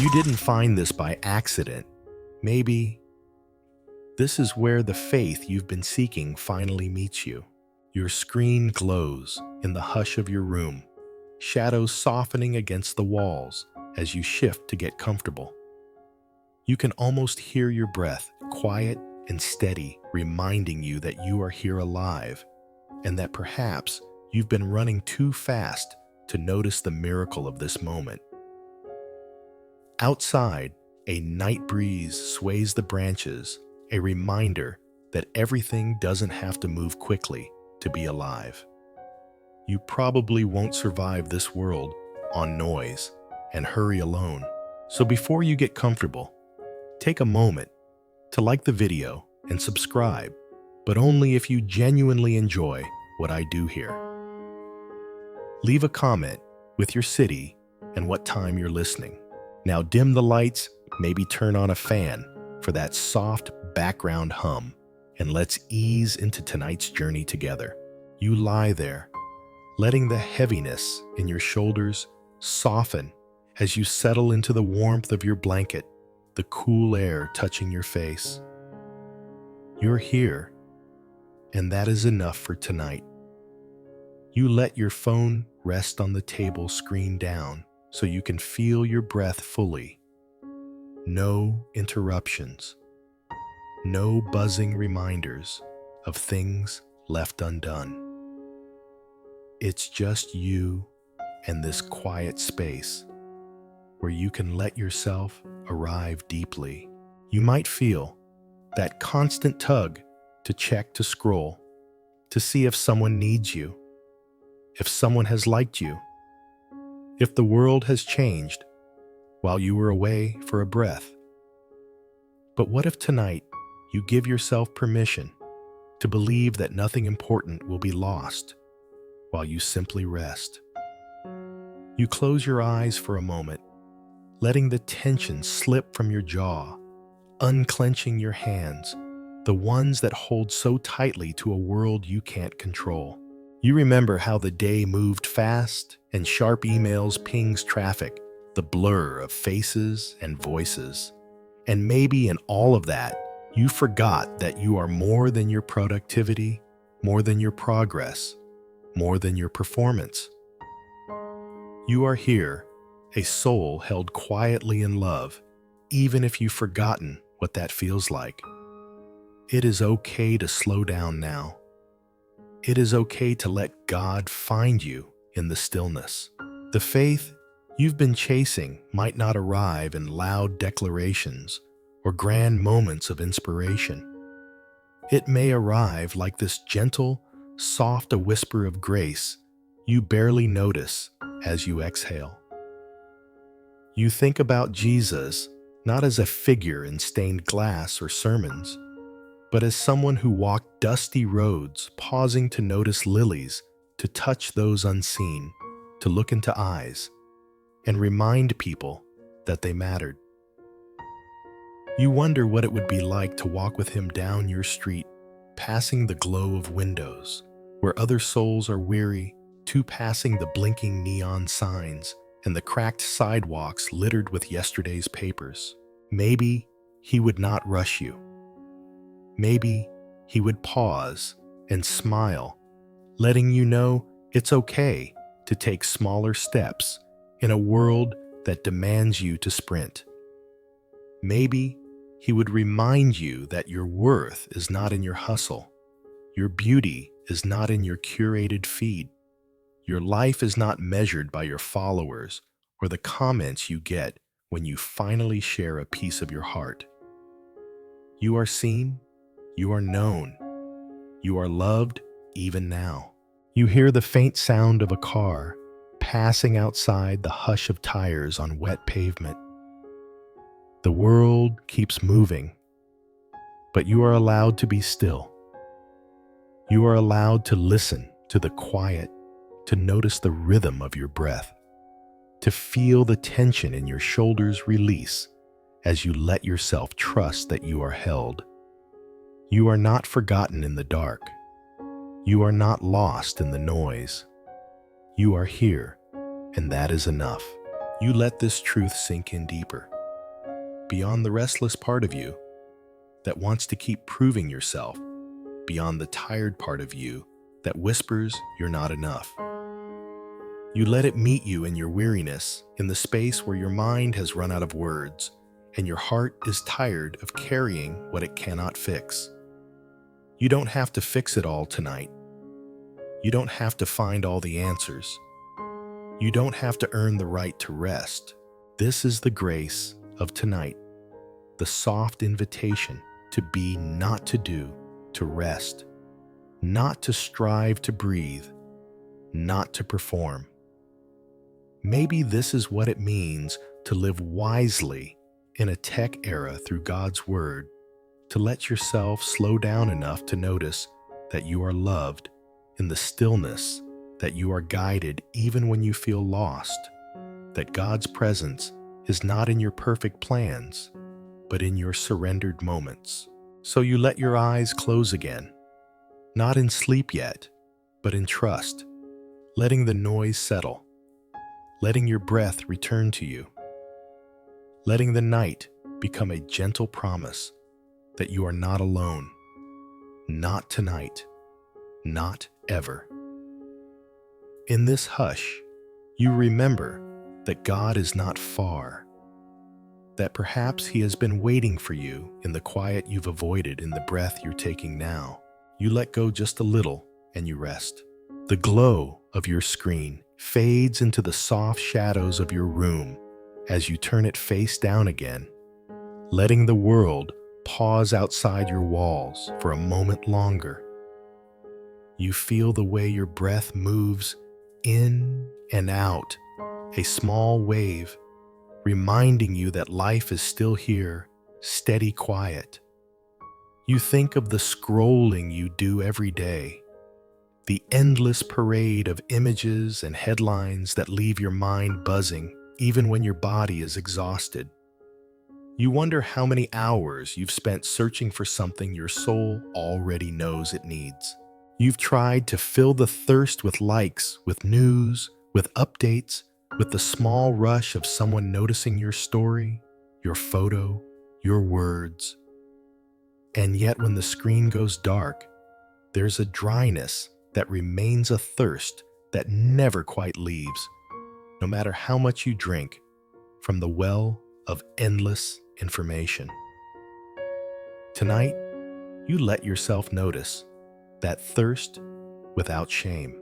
You didn't find this by accident. Maybe this is where the faith you've been seeking finally meets you. Your screen glows in the hush of your room, shadows softening against the walls as you shift to get comfortable. You can almost hear your breath, quiet and steady, reminding you that you are here alive, and that perhaps you've been running too fast to notice the miracle of this moment. Outside, a night breeze sways the branches, a reminder that everything doesn't have to move quickly to be alive. You probably won't survive this world on noise and hurry alone. So before you get comfortable, take a moment to like the video and subscribe, but only if you genuinely enjoy what I do here. Leave a comment with your city and what time you're listening. Now dim the lights, maybe turn on a fan for that soft background hum, and let's ease into tonight's journey together. You lie there, letting the heaviness in your shoulders soften as you settle into the warmth of your blanket, the cool air touching your face. You're here, and that is enough for tonight. You let your phone rest on the table screen down so you can feel your breath fully. No interruptions, no buzzing reminders of things left undone. It's just you and this quiet space where you can let yourself arrive deeply. You might feel that constant tug to check, to scroll, to see if someone needs you, if someone has liked you, if the world has changed while you were away for a breath. But what if tonight you give yourself permission to believe that nothing important will be lost while you simply rest? You close your eyes for a moment, letting the tension slip from your jaw, unclenching your hands, the ones that hold so tightly to a world you can't control. You remember how the day moved fast and sharp emails pings traffic, the blur of faces and voices. And maybe in all of that, you forgot that you are more than your productivity, more than your progress, more than your performance. You are here, a soul held quietly in love, even if you've forgotten what that feels like. It is okay to slow down now. It is okay to let God find you in the stillness. The faith you've been chasing might not arrive in loud declarations or grand moments of inspiration. It may arrive like this gentle, soft a whisper of grace you barely notice as you exhale. You think about Jesus not as a figure in stained glass or sermons, but as someone who walked dusty roads, pausing to notice lilies, to touch those unseen, to look into eyes, and remind people that they mattered. You wonder what it would be like to walk with him down your street, passing the glow of windows, where other souls are weary, to passing the blinking neon signs and the cracked sidewalks littered with yesterday's papers. Maybe he would not rush you. Maybe he would pause and smile, letting you know it's okay to take smaller steps in a world that demands you to sprint. Maybe he would remind you that your worth is not in your hustle. Your beauty is not in your curated feed. Your life is not measured by your followers or the comments you get when you finally share a piece of your heart. You are seen. You are known. You are loved even now. You hear the faint sound of a car passing outside the hush of tires on wet pavement. The world keeps moving, but you are allowed to be still. You are allowed to listen to the quiet, to notice the rhythm of your breath, to feel the tension in your shoulders release as you let yourself trust that you are held. You are not forgotten in the dark. You are not lost in the noise. You are here, and that is enough. You let this truth sink in deeper. beyond the restless part of you that wants to keep proving yourself, beyond the tired part of you that whispers you're not enough. You let it meet you in your weariness, in the space where your mind has run out of words and your heart is tired of carrying what it cannot fix. You don't have to fix it all tonight. You don't have to find all the answers. You don't have to earn the right to rest. This is the grace of tonight, the soft invitation to be, not to do, to rest, not to strive to breathe, not to perform. Maybe this is what it means to live wisely in a tech era through God's Word, to let yourself slow down enough to notice that you are loved in the stillness, that you are guided even when you feel lost, that God's presence is not in your perfect plans, but in your surrendered moments. So you let your eyes close again, not in sleep yet, but in trust, letting the noise settle, letting your breath return to you, letting the night become a gentle promise that you are not alone, not tonight, not ever. In this hush, you remember that God is not far, that perhaps He has been waiting for you in the quiet you've avoided in the breath you're taking now. You let go just a little and you rest. The glow of your screen fades into the soft shadows of your room as you turn it face down again, letting the world pause outside your walls for a moment longer. You feel the way your breath moves in and out, a small wave, reminding you that life is still here, steady quiet. You think of the scrolling you do every day, the endless parade of images and headlines that leave your mind buzzing even when your body is exhausted. You wonder how many hours you've spent searching for something your soul already knows it needs. You've tried to fill the thirst with likes, with news, with updates, with the small rush of someone noticing your story, your photo, your words. And yet when the screen goes dark, there's a dryness that remains, a thirst that never quite leaves, no matter how much you drink from the well of endless information. Tonight, you let yourself notice that thirst without shame.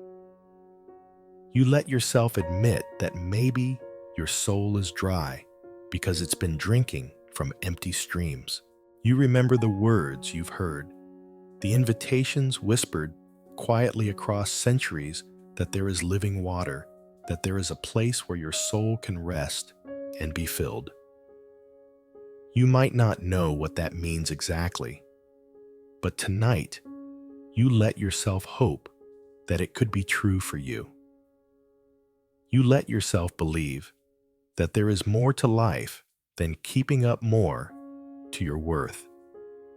You let yourself admit that maybe your soul is dry because it's been drinking from empty streams. You remember the words you've heard, the invitations whispered quietly across centuries that there is living water, that there is a place where your soul can rest and be filled. You might not know what that means exactly, but tonight, you let yourself hope that it could be true for you. You let yourself believe that there is more to life than keeping up more to your worth,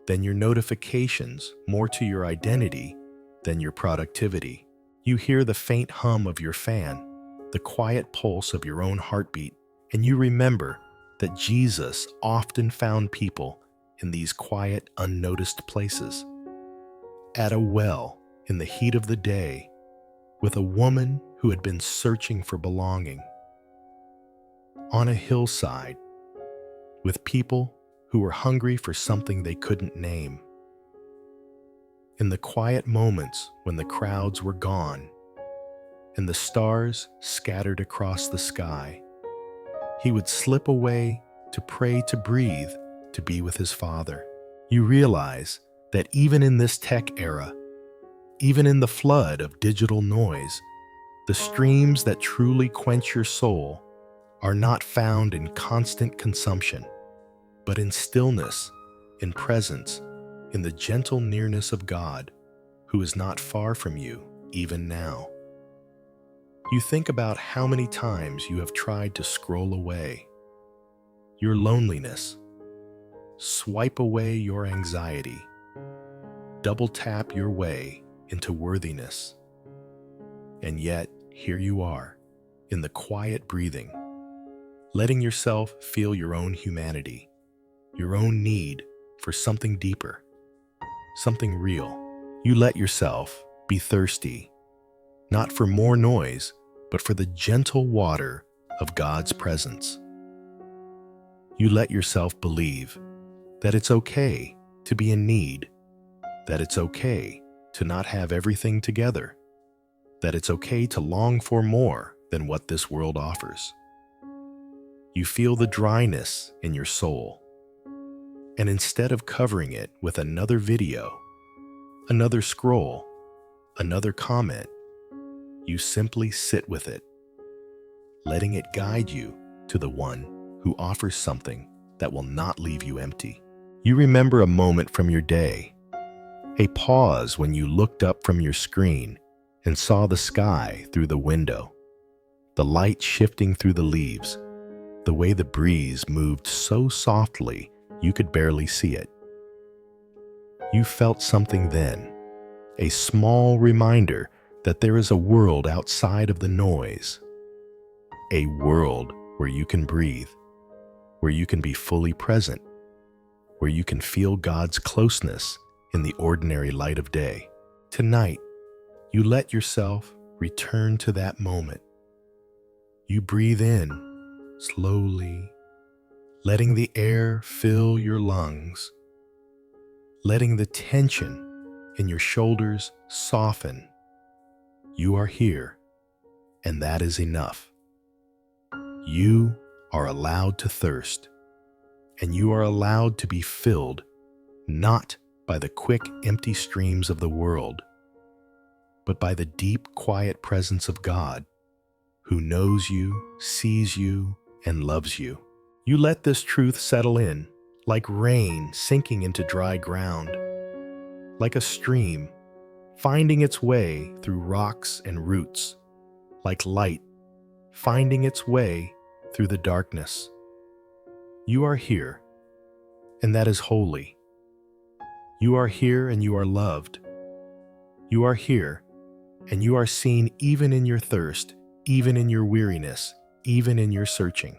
than your notifications, more to your identity than your productivity. You hear the faint hum of your fan, the quiet pulse of your own heartbeat, and you remember that Jesus often found people in these quiet, unnoticed places. At a well in the heat of the day, with a woman who had been searching for belonging. On a hillside, with people who were hungry for something they couldn't name. In the quiet moments when the crowds were gone and the stars scattered across the sky, he would slip away to pray, to breathe, to be with his Father. You realize that even in this tech era, even in the flood of digital noise, the streams that truly quench your soul are not found in constant consumption, but in stillness, in presence, in the gentle nearness of God, who is not far from you even now. You think about how many times you have tried to scroll away your loneliness, swipe away your anxiety, double tap your way into worthiness. And yet, here you are, in the quiet breathing, letting yourself feel your own humanity, your own need for something deeper, something real. You let yourself be thirsty, not for more noise, but for the gentle water of God's presence. You let yourself believe that it's okay to be in need, that it's okay to not have everything together, that it's okay to long for more than what this world offers. You feel the dryness in your soul, and instead of covering it with another video, another scroll, another comment, you simply sit with it, letting it guide you to the one who offers something that will not leave you empty. You remember a moment from your day, a pause when you looked up from your screen and saw the sky through the window, the light shifting through the leaves, the way the breeze moved so softly you could barely see it. You felt something then, a small reminder that there is a world outside of the noise, a world where you can breathe, where you can be fully present, where you can feel God's closeness in the ordinary light of day. Tonight, you let yourself return to that moment. You breathe in slowly, letting the air fill your lungs, letting the tension in your shoulders soften. You are here, and that is enough. You are allowed to thirst, and you are allowed to be filled not by the quick, empty streams of the world, but by the deep, quiet presence of God, who knows you, sees you, and loves you. You let this truth settle in, like rain sinking into dry ground, like a stream finding its way through rocks and roots, like light finding its way through the darkness. You are here, and that is holy. You are here and you are loved. You are here and you are seen even in your thirst, even in your weariness, even in your searching.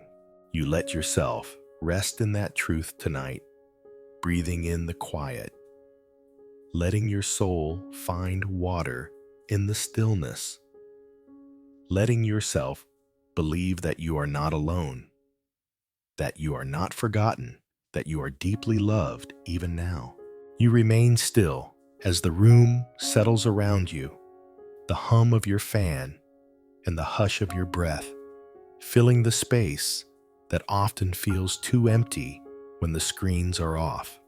You let yourself rest in that truth tonight, breathing in the quiet, letting your soul find water in the stillness, letting yourself believe that you are not alone, that you are not forgotten, that you are deeply loved even now. You remain still as the room settles around you, the hum of your fan and the hush of your breath, filling the space that often feels too empty when the screens are off.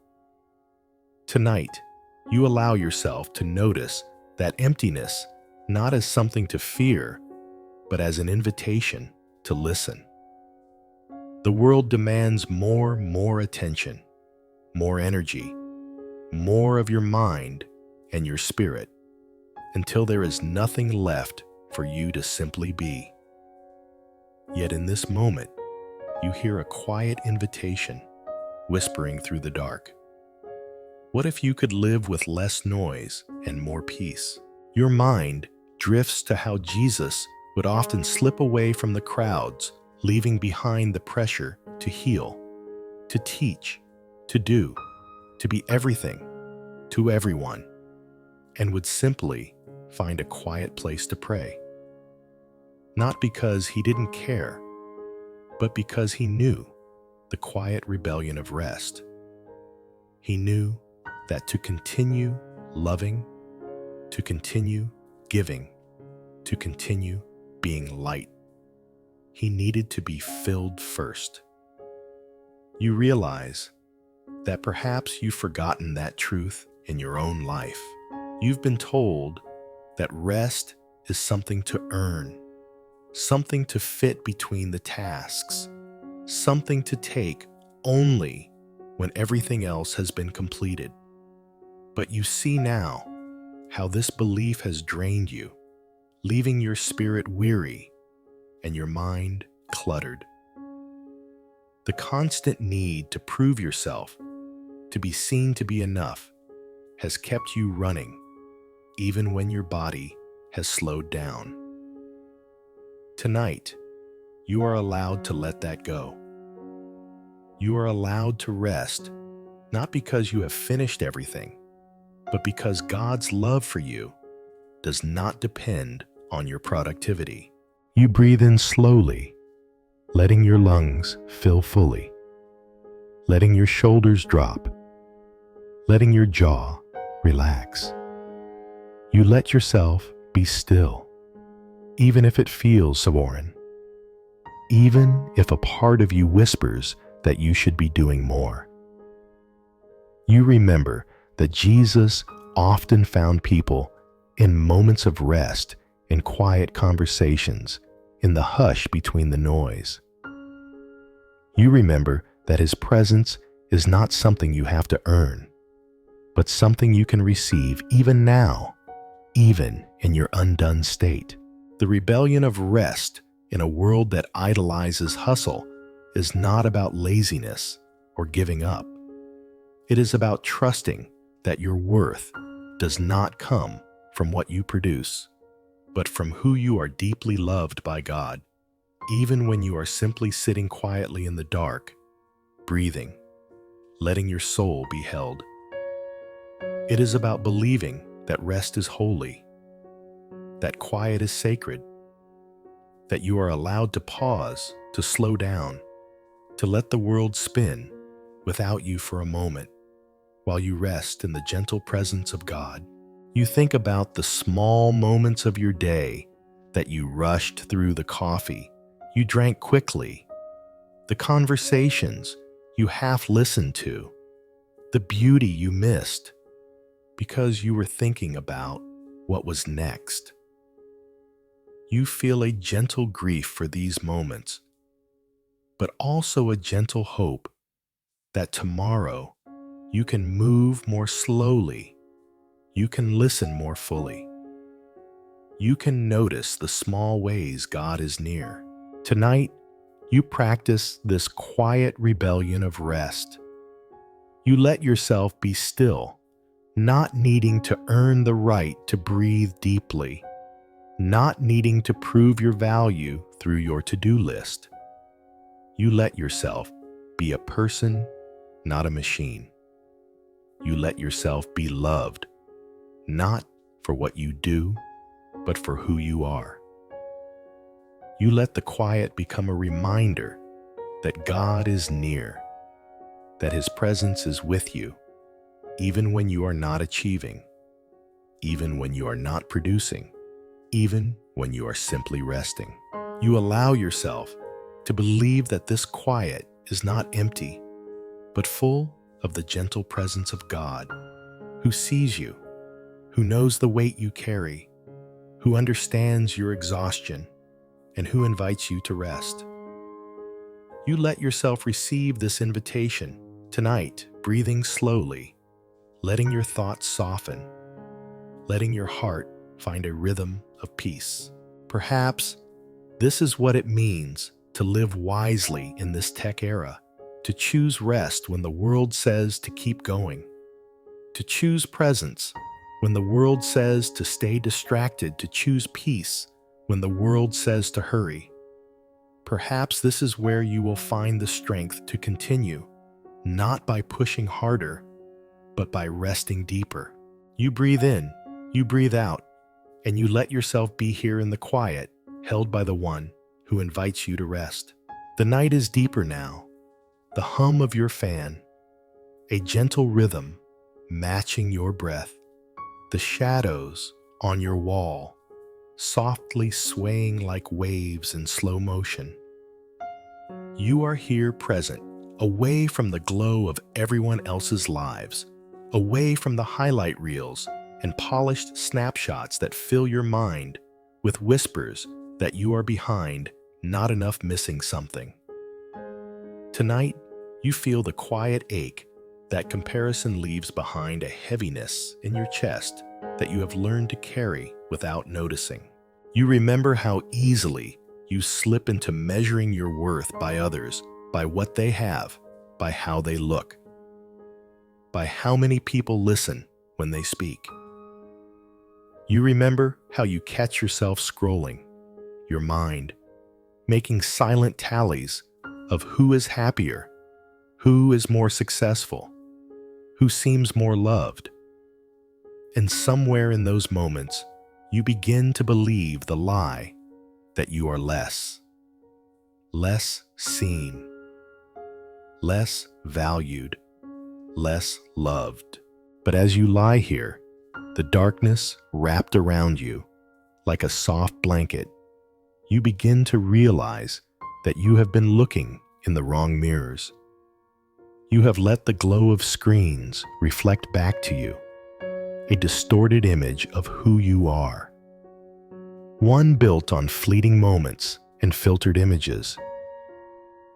Tonight, you allow yourself to notice that emptiness not as something to fear, but as an invitation to listen. The world demands more attention, more energy, more of your mind and your spirit, until there is nothing left for you to simply be. Yet in this moment, you hear a quiet invitation whispering through the dark. What if you could live with less noise and more peace? Your mind drifts to how Jesus would often slip away from the crowds, leaving behind the pressure to heal, to teach, to do, to be everything to everyone, and would simply find a quiet place to pray. Not because he didn't care, but because he knew the quiet rebellion of rest. He knew that to continue loving, to continue giving, to continue being light, he needed to be filled first. You realize that perhaps you've forgotten that truth in your own life. You've been told that rest is something to earn, something to fit between the tasks, something to take only when everything else has been completed. But you see now how this belief has drained you, leaving your spirit weary and your mind cluttered. The constant need to prove yourself, to be seen to be enough, has kept you running, even when your body has slowed down. Tonight, you are allowed to let that go. You are allowed to rest, not because you have finished everything, but because God's love for you does not depend on your productivity. You breathe in slowly, letting your lungs fill fully, letting your shoulders drop, letting your jaw relax. You let yourself be still, even if it feels foreign, even if a part of you whispers that you should be doing more. You remember that Jesus often found people in moments of rest, in quiet conversations, in the hush between the noise. You remember that his presence is not something you have to earn, but something you can receive even now, even in your undone state. The rebellion of rest in a world that idolizes hustle is not about laziness or giving up. It is about trusting that your worth does not come from what you produce, but from who you are deeply loved by God, even when you are simply sitting quietly in the dark, breathing, letting your soul be held. It is about believing that rest is holy, that quiet is sacred, that you are allowed to pause, to slow down, to let the world spin without you for a moment, while you rest in the gentle presence of God. You think about the small moments of your day that you rushed through the coffee you drank quickly, the conversations you half listened to, the beauty you missed because you were thinking about what was next. You feel a gentle grief for these moments, but also a gentle hope that tomorrow you can move more slowly, you can listen more fully, you can notice the small ways God is near. Tonight, you practice this quiet rebellion of rest. You let yourself be still, not needing to earn the right to breathe deeply, not needing to prove your value through your to-do list. You let yourself be a person, not a machine. You let yourself be loved, not for what you do, but for who you are. You let the quiet become a reminder that God is near, that his presence is with you, even when you are not achieving, even when you are not producing, even when you are simply resting. You allow yourself to believe that this quiet is not empty, but full of the gentle presence of God, who sees you, who knows the weight you carry, who understands your exhaustion, and who invites you to rest. You let yourself receive this invitation tonight, breathing slowly, letting your thoughts soften, letting your heart find a rhythm of peace. Perhaps this is what it means to live wisely in this tech era, to choose rest when the world says to keep going, to choose presence when the world says to stay distracted, to choose peace when the world says to hurry. Perhaps this is where you will find the strength to continue, not by pushing harder, but by resting deeper. You breathe in, you breathe out, and you let yourself be here in the quiet, held by the one who invites you to rest. The night is deeper now, the hum of your fan, a gentle rhythm matching your breath, the shadows on your wall, softly swaying like waves in slow motion. You are here present, away from the glow of everyone else's lives, away from the highlight reels and polished snapshots that fill your mind with whispers that you are behind, not enough, missing something. Tonight, you feel the quiet ache that comparison leaves behind, a heaviness in your chest that you have learned to carry without noticing. You remember how easily you slip into measuring your worth by others, by what they have, by how they look, by how many people listen when they speak. You remember how you catch yourself scrolling, your mind making silent tallies of who is happier, Who is more successful? Who seems more loved? And somewhere in those moments, you begin to believe the lie that you are less seen, less valued, less loved. But as you lie here, the darkness wrapped around you like a soft blanket, you begin to realize that you have been looking in the wrong mirrors. You have let the glow of screens reflect back to you a distorted image of who you are, one built on fleeting moments and filtered images.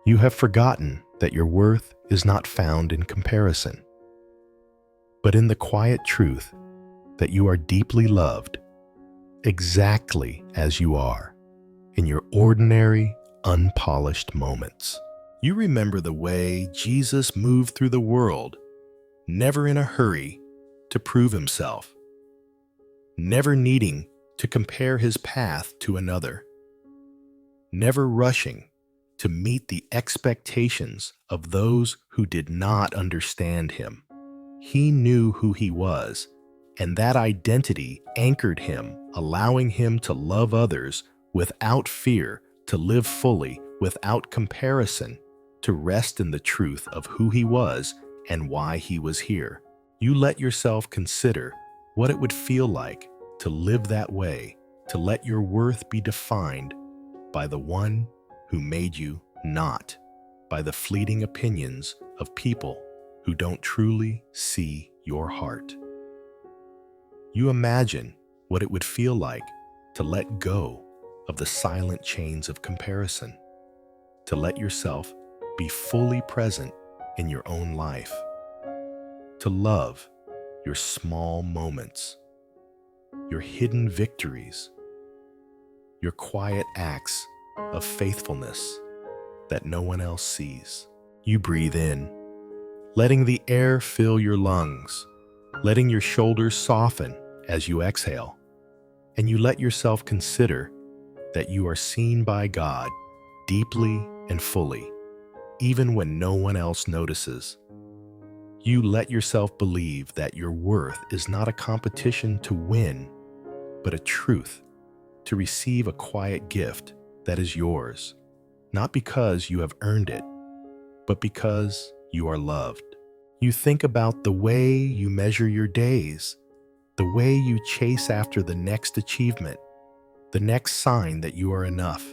You have forgotten that your worth is not found in comparison, but in the quiet truth that you are deeply loved, exactly as you are, in your ordinary, unpolished moments. You remember the way Jesus moved through the world, never in a hurry to prove himself, never needing to compare his path to another, never rushing to meet the expectations of those who did not understand him. He knew who he was, and that identity anchored him, allowing him to love others without fear, to live fully without comparison, to rest in the truth of who he was and why he was here. You let yourself consider what it would feel like to live that way, to let your worth be defined by the one who made you, not by the fleeting opinions of people who don't truly see your heart. You imagine what it would feel like to let go of the silent chains of comparison, to let yourself be fully present in your own life, to love your small moments, your hidden victories, your quiet acts of faithfulness that no one else sees. You breathe in, letting the air fill your lungs, letting your shoulders soften as you exhale, and you let yourself consider that you are seen by God deeply and fully, even when no one else notices. You let yourself believe that your worth is not a competition to win, but a truth, to receive a quiet gift that is yours, not because you have earned it, but because you are loved. You think about the way you measure your days, the way you chase after the next achievement, the next sign that you are enough,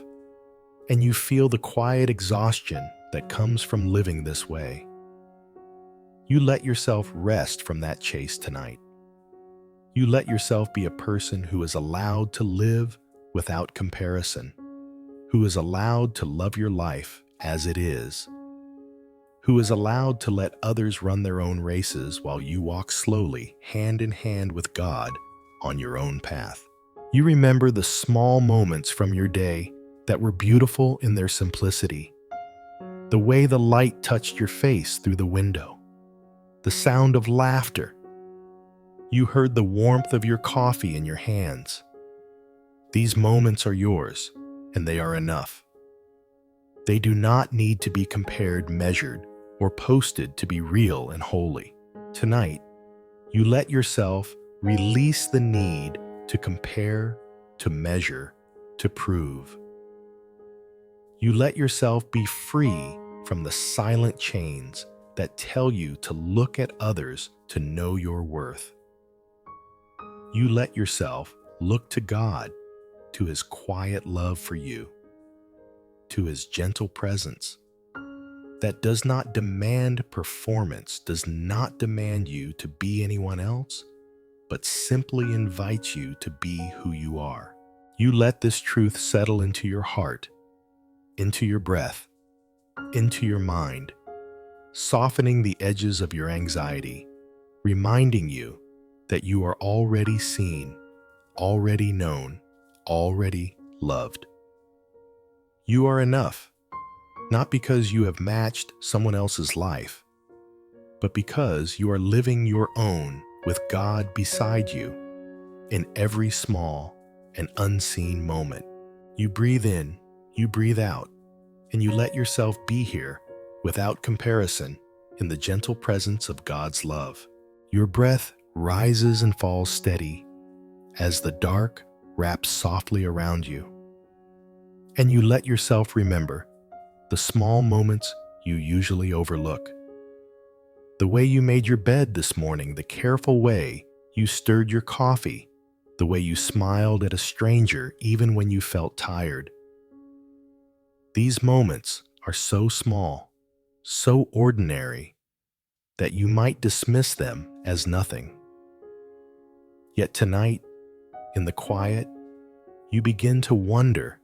and you feel the quiet exhaustion that comes from living this way. You let yourself rest from that chase tonight. You let yourself be a person who is allowed to live without comparison, who is allowed to love your life as it is, who is allowed to let others run their own races while you walk slowly, hand in hand with God, on your own path. You remember the small moments from your day that were beautiful in their simplicity, the way the light touched your face through the window, the sound of laughter. You heard the warmth of your coffee in your hands. These moments are yours, and they are enough. They do not need to be compared, measured, or posted to be real and holy. Tonight, you let yourself release the need to compare, to measure, to prove. You let yourself be free from the silent chains that tell you to look at others to know your worth. You let yourself look to God, to his quiet love for you, to his gentle presence that does not demand performance, does not demand you to be anyone else, but simply invites you to be who you are. You let this truth settle into your heart, into your breath, into your mind, softening the edges of your anxiety, reminding you that you are already seen, already known, already loved. You are enough, not because you have matched someone else's life, but because you are living your own with God beside you in every small and unseen moment. You breathe in, you breathe out, and you let yourself be here without comparison, in the gentle presence of God's love. Your breath rises and falls steady as the dark wraps softly around you. And you let yourself remember the small moments you usually overlook. The way you made your bed this morning, the careful way you stirred your coffee, the way you smiled at a stranger even when you felt tired. These moments are so small, so ordinary, that you might dismiss them as nothing. Yet tonight, in the quiet, you begin to wonder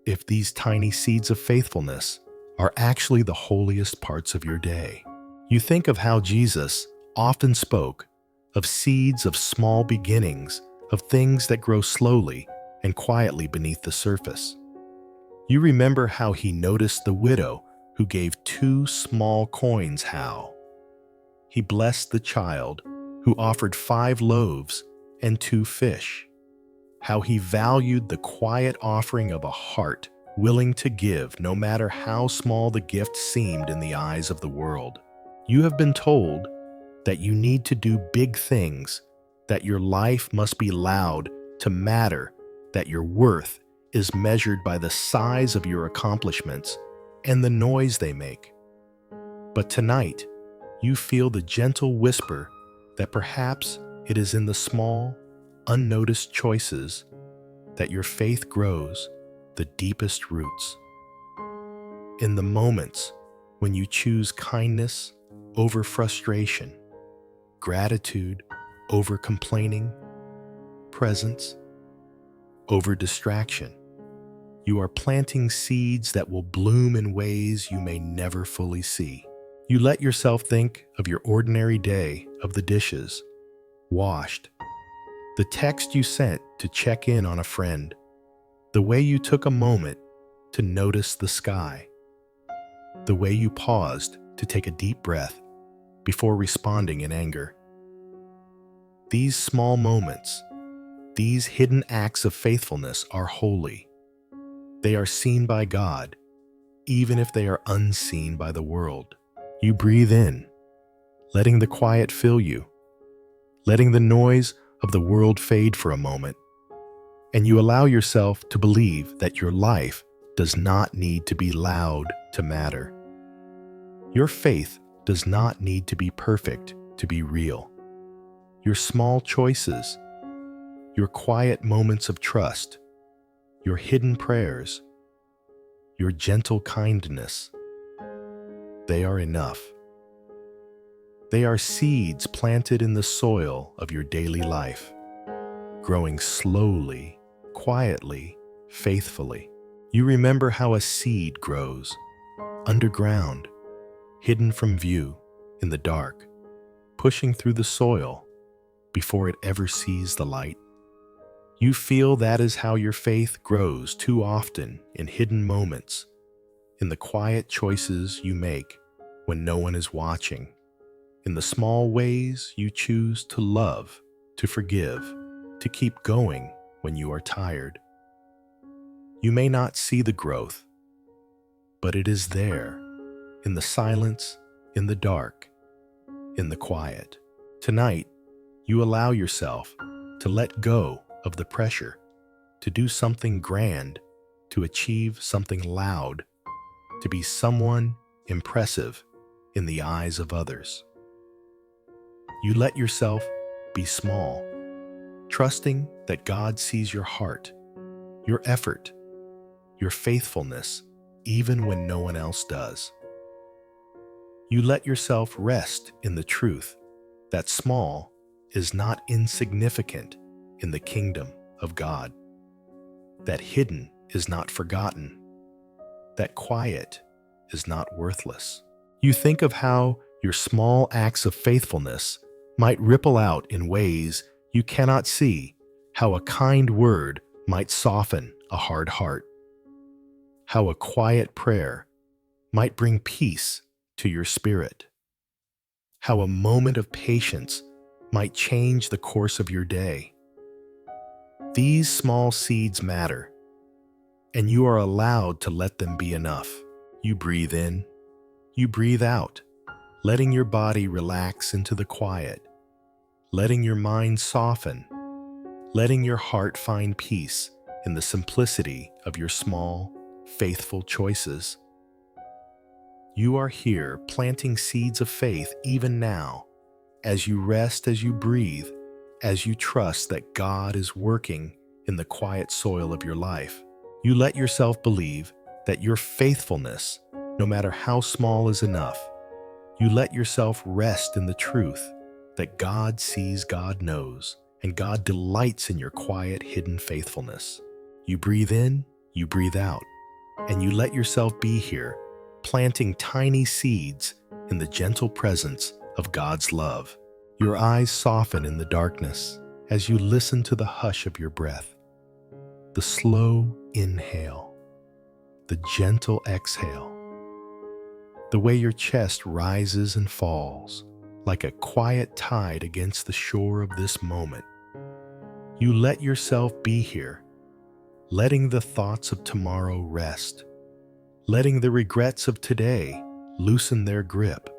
if these tiny seeds of faithfulness are actually the holiest parts of your day. You think of how Jesus often spoke of seeds of small beginnings, of things that grow slowly and quietly beneath the surface. You remember how he noticed the widow who gave 2 small coins, how he blessed the child who offered 5 loaves and 2 fish, how he valued the quiet offering of a heart willing to give no matter how small the gift seemed in the eyes of the world. You have been told that you need to do big things, that your life must be loud to matter, that your worth is measured by the size of your accomplishments and the noise they make. But tonight, you feel the gentle whisper that perhaps it is in the small, unnoticed choices that your faith grows the deepest roots. In the moments when you choose kindness over frustration, gratitude over complaining, presence over distraction, you are planting seeds that will bloom in ways you may never fully see. You let yourself think of your ordinary day, of the dishes washed, the text you sent to check in on a friend, the way you took a moment to notice the sky, the way you paused to take a deep breath before responding in anger. These small moments, these hidden acts of faithfulness are holy. They are seen by God, even if they are unseen by the world. You breathe in, letting the quiet fill you, letting the noise of the world fade for a moment, and you allow yourself to believe that your life does not need to be loud to matter. Your faith does not need to be perfect to be real. Your small choices, your quiet moments of trust, your hidden prayers, your gentle kindness, they are enough. They are seeds planted in the soil of your daily life, growing slowly, quietly, faithfully. You remember how a seed grows, underground, hidden from view, in the dark, pushing through the soil before it ever sees the light. You feel that is how your faith grows too often, in hidden moments, in the quiet choices you make when no one is watching, in the small ways you choose to love, to forgive, to keep going when you are tired. You may not see the growth, but it is there, in the silence, in the dark, in the quiet. Tonight, you allow yourself to let go of the pressure, to do something grand, to achieve something loud, to be someone impressive in the eyes of others. You let yourself be small, trusting that God sees your heart, your effort, your faithfulness, even when no one else does. You let yourself rest in the truth that small is not insignificant in the kingdom of God, that hidden is not forgotten, that quiet is not worthless. You think of how your small acts of faithfulness might ripple out in ways you cannot see, how a kind word might soften a hard heart, how a quiet prayer might bring peace to your spirit, how a moment of patience might change the course of your day. These small seeds matter, and you are allowed to let them be enough. You breathe in, you breathe out, letting your body relax into the quiet, letting your mind soften, letting your heart find peace in the simplicity of your small, faithful choices. You are here planting seeds of faith even now, as you rest, as you breathe, as you trust that God is working in the quiet soil of your life. You let yourself believe that your faithfulness, no matter how small, is enough. You let yourself rest in the truth that God sees, God knows, and God delights in your quiet, hidden faithfulness. You breathe in, you breathe out, and you let yourself be here, planting tiny seeds in the gentle presence of God's love. Your eyes soften in the darkness as you listen to the hush of your breath, the slow inhale, the gentle exhale, the way your chest rises and falls like a quiet tide against the shore of this moment. You let yourself be here, letting the thoughts of tomorrow rest, letting the regrets of today loosen their grip,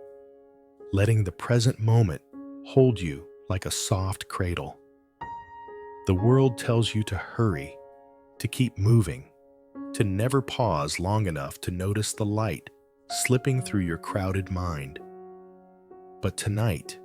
letting the present moment hold you like a soft cradle. The world tells you to hurry, to keep moving, to never pause long enough to notice the light slipping through your crowded mind. But tonight,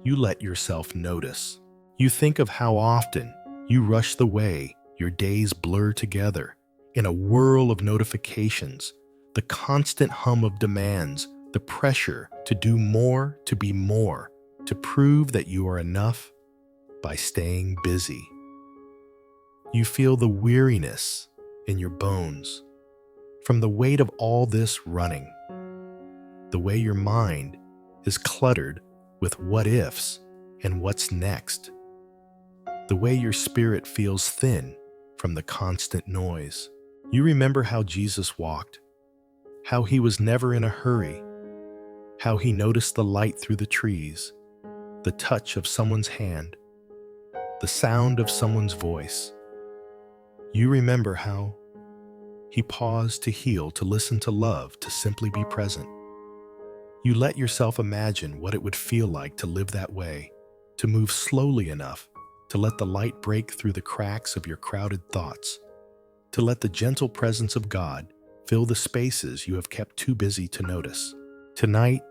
you let yourself notice. You think of how often you rush the way your days blur together in a whirl of notifications, the constant hum of demands, the pressure to do more, to be more, to prove that you are enough by staying busy. You feel the weariness in your bones from the weight of all this running, the way your mind is cluttered with what ifs and what's next, the way your spirit feels thin from the constant noise. You remember how Jesus walked, how he was never in a hurry, how he noticed the light through the trees, the touch of someone's hand, the sound of someone's voice. You remember how he paused to heal, to listen, to love, to simply be present. You let yourself imagine what it would feel like to live that way, to move slowly enough to let the light break through the cracks of your crowded thoughts, to let the gentle presence of God fill the spaces you have kept too busy to notice. Tonight,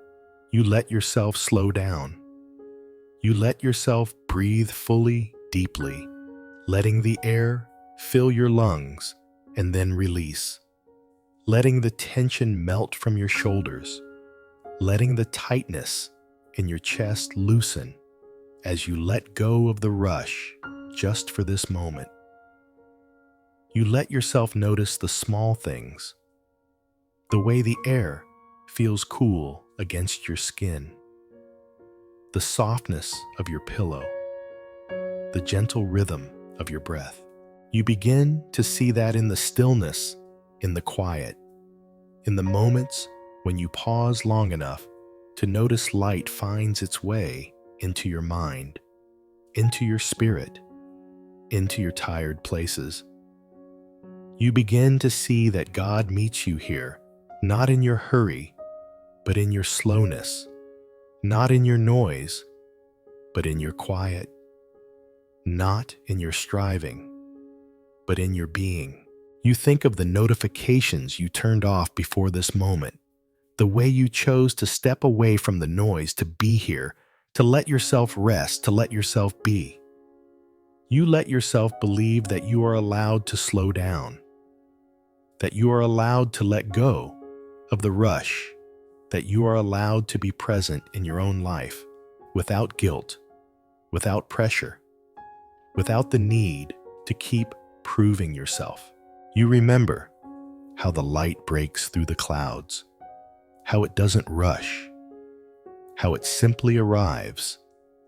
you let yourself slow down. You let yourself breathe fully, deeply, letting the air fill your lungs and then release, letting the tension melt from your shoulders, letting the tightness in your chest loosen as you let go of the rush just for this moment. You let yourself notice the small things, the way the air feels cool against your skin, the softness of your pillow, the gentle rhythm of your breath. You begin to see that in the stillness, in the quiet, in the moments when you pause long enough to notice light finds its way into your mind, into your spirit, into your tired places. You begin to see that God meets you here, not in your hurry, but in your slowness, not in your noise, but in your quiet, not in your striving, but in your being. You think of the notifications you turned off before this moment, the way you chose to step away from the noise to be here, to let yourself rest, to let yourself be. You let yourself believe that you are allowed to slow down, that you are allowed to let go of the rush, that you are allowed to be present in your own life without guilt, without pressure, without the need to keep proving yourself. You remember how the light breaks through the clouds, how it doesn't rush, how it simply arrives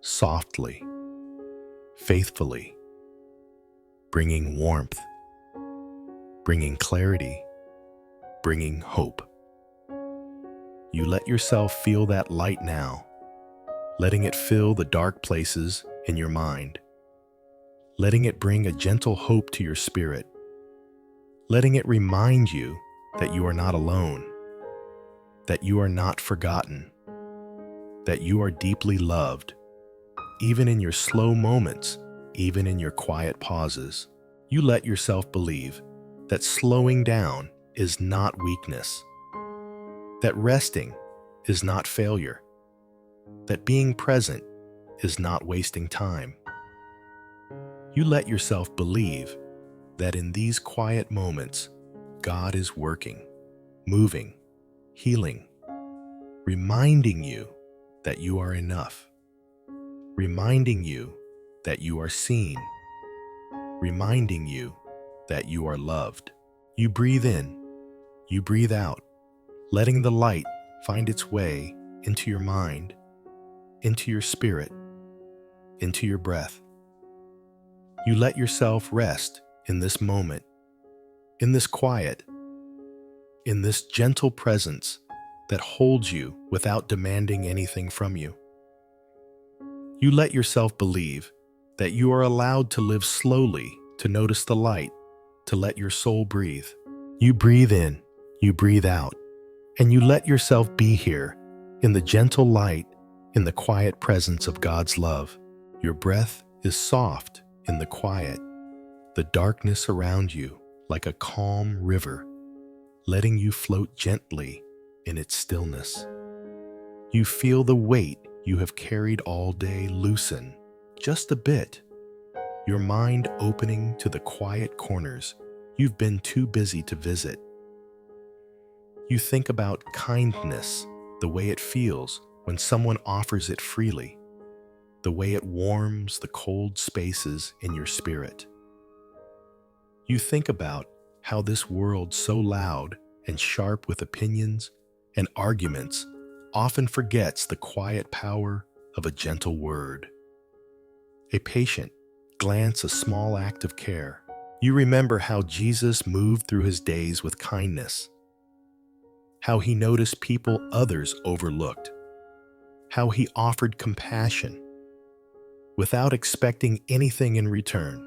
softly, faithfully, bringing warmth, bringing clarity, bringing hope. You let yourself feel that light now, letting it fill the dark places in your mind, letting it bring a gentle hope to your spirit, letting it remind you that you are not alone, that you are not forgotten, that you are deeply loved, even in your slow moments, even in your quiet pauses. You let yourself believe that slowing down is not weakness, that resting is not failure, that being present is not wasting time. You let yourself believe that in these quiet moments, God is working, moving, healing, reminding you that you are enough, reminding you that you are seen, reminding you that you are loved. You breathe in, you breathe out, letting the light find its way into your mind, into your spirit, into your breath. You let yourself rest in this moment, in this quiet, in this gentle presence that holds you without demanding anything from you. You let yourself believe that you are allowed to live slowly, to notice the light, to let your soul breathe. You breathe in, you breathe out, and you let yourself be here in the gentle light, in the quiet presence of God's love. Your breath is soft in the quiet, the darkness around you like a calm river, letting you float gently in its stillness. You feel the weight you have carried all day loosen just a bit, your mind opening to the quiet corners you've been too busy to visit. You think about kindness, the way it feels when someone offers it freely, the way it warms the cold spaces in your spirit. You think about how this world so loud and sharp with opinions and arguments often forgets the quiet power of a gentle word, a patient glance, a small act of care. You remember how Jesus moved through his days with kindness, how he noticed people others overlooked, how he offered compassion without expecting anything in return,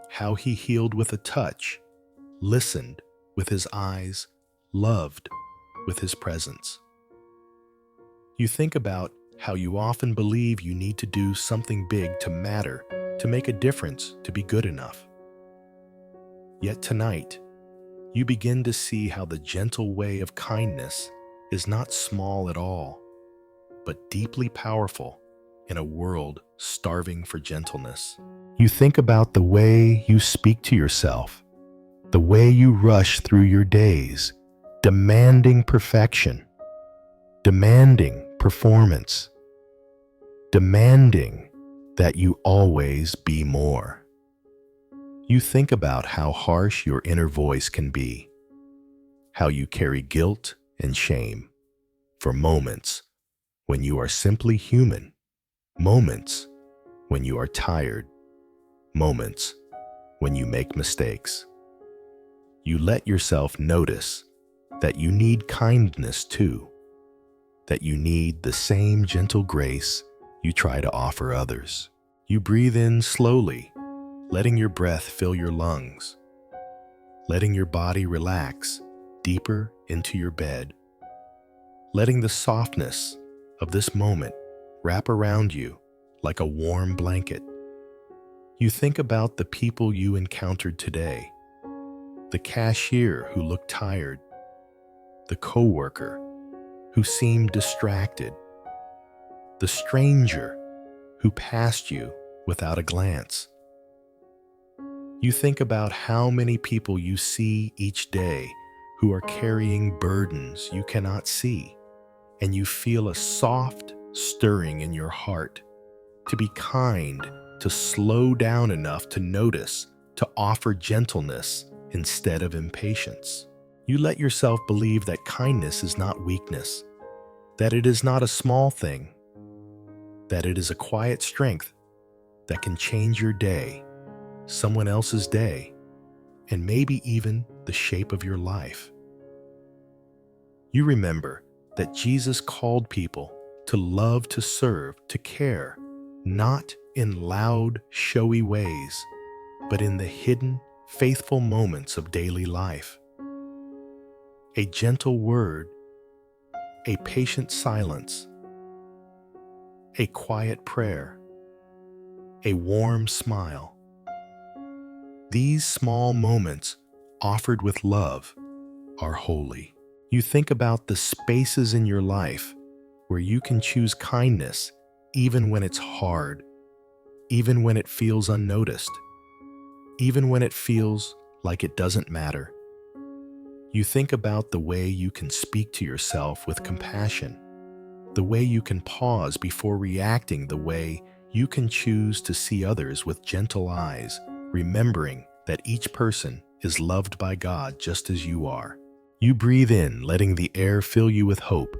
how he healed with a touch, listened with his eyes, loved with his presence. You think about how you often believe you need to do something big to matter, to make a difference, to be good enough. Yet tonight, you begin to see how the gentle way of kindness is not small at all, but deeply powerful in a world starving for gentleness. You think about the way you speak to yourself, the way you rush through your days, demanding perfection, demanding performance, demanding that you always be more. You think about how harsh your inner voice can be, how you carry guilt and shame for moments when you are simply human, moments when you are tired, moments when you make mistakes. You let yourself notice that you need kindness too, that you need the same gentle grace you try to offer others. You breathe in slowly, letting your breath fill your lungs, letting your body relax deeper into your bed, letting the softness of this moment wrap around you like a warm blanket. You think about the people you encountered today, the cashier who looked tired, the coworker who seemed distracted, the stranger who passed you without a glance. You think about how many people you see each day who are carrying burdens you cannot see, and you feel a soft stirring in your heart to be kind, to slow down enough to notice, to offer gentleness instead of impatience. You let yourself believe that kindness is not weakness, that it is not a small thing, that it is a quiet strength that can change your day, someone else's day, and maybe even the shape of your life. You remember that Jesus called people to love, to serve, to care, not in loud, showy ways, but in the hidden, faithful moments of daily life. A gentle word, a patient silence, a quiet prayer, a warm smile. These small moments, offered with love, are holy. You think about the spaces in your life where you can choose kindness even when it's hard, even when it feels unnoticed, even when it feels like it doesn't matter. You think about the way you can speak to yourself with compassion, the way you can pause before reacting, the way you can choose to see others with gentle eyes, remembering that each person is loved by God just as you are. You breathe in, letting the air fill you with hope,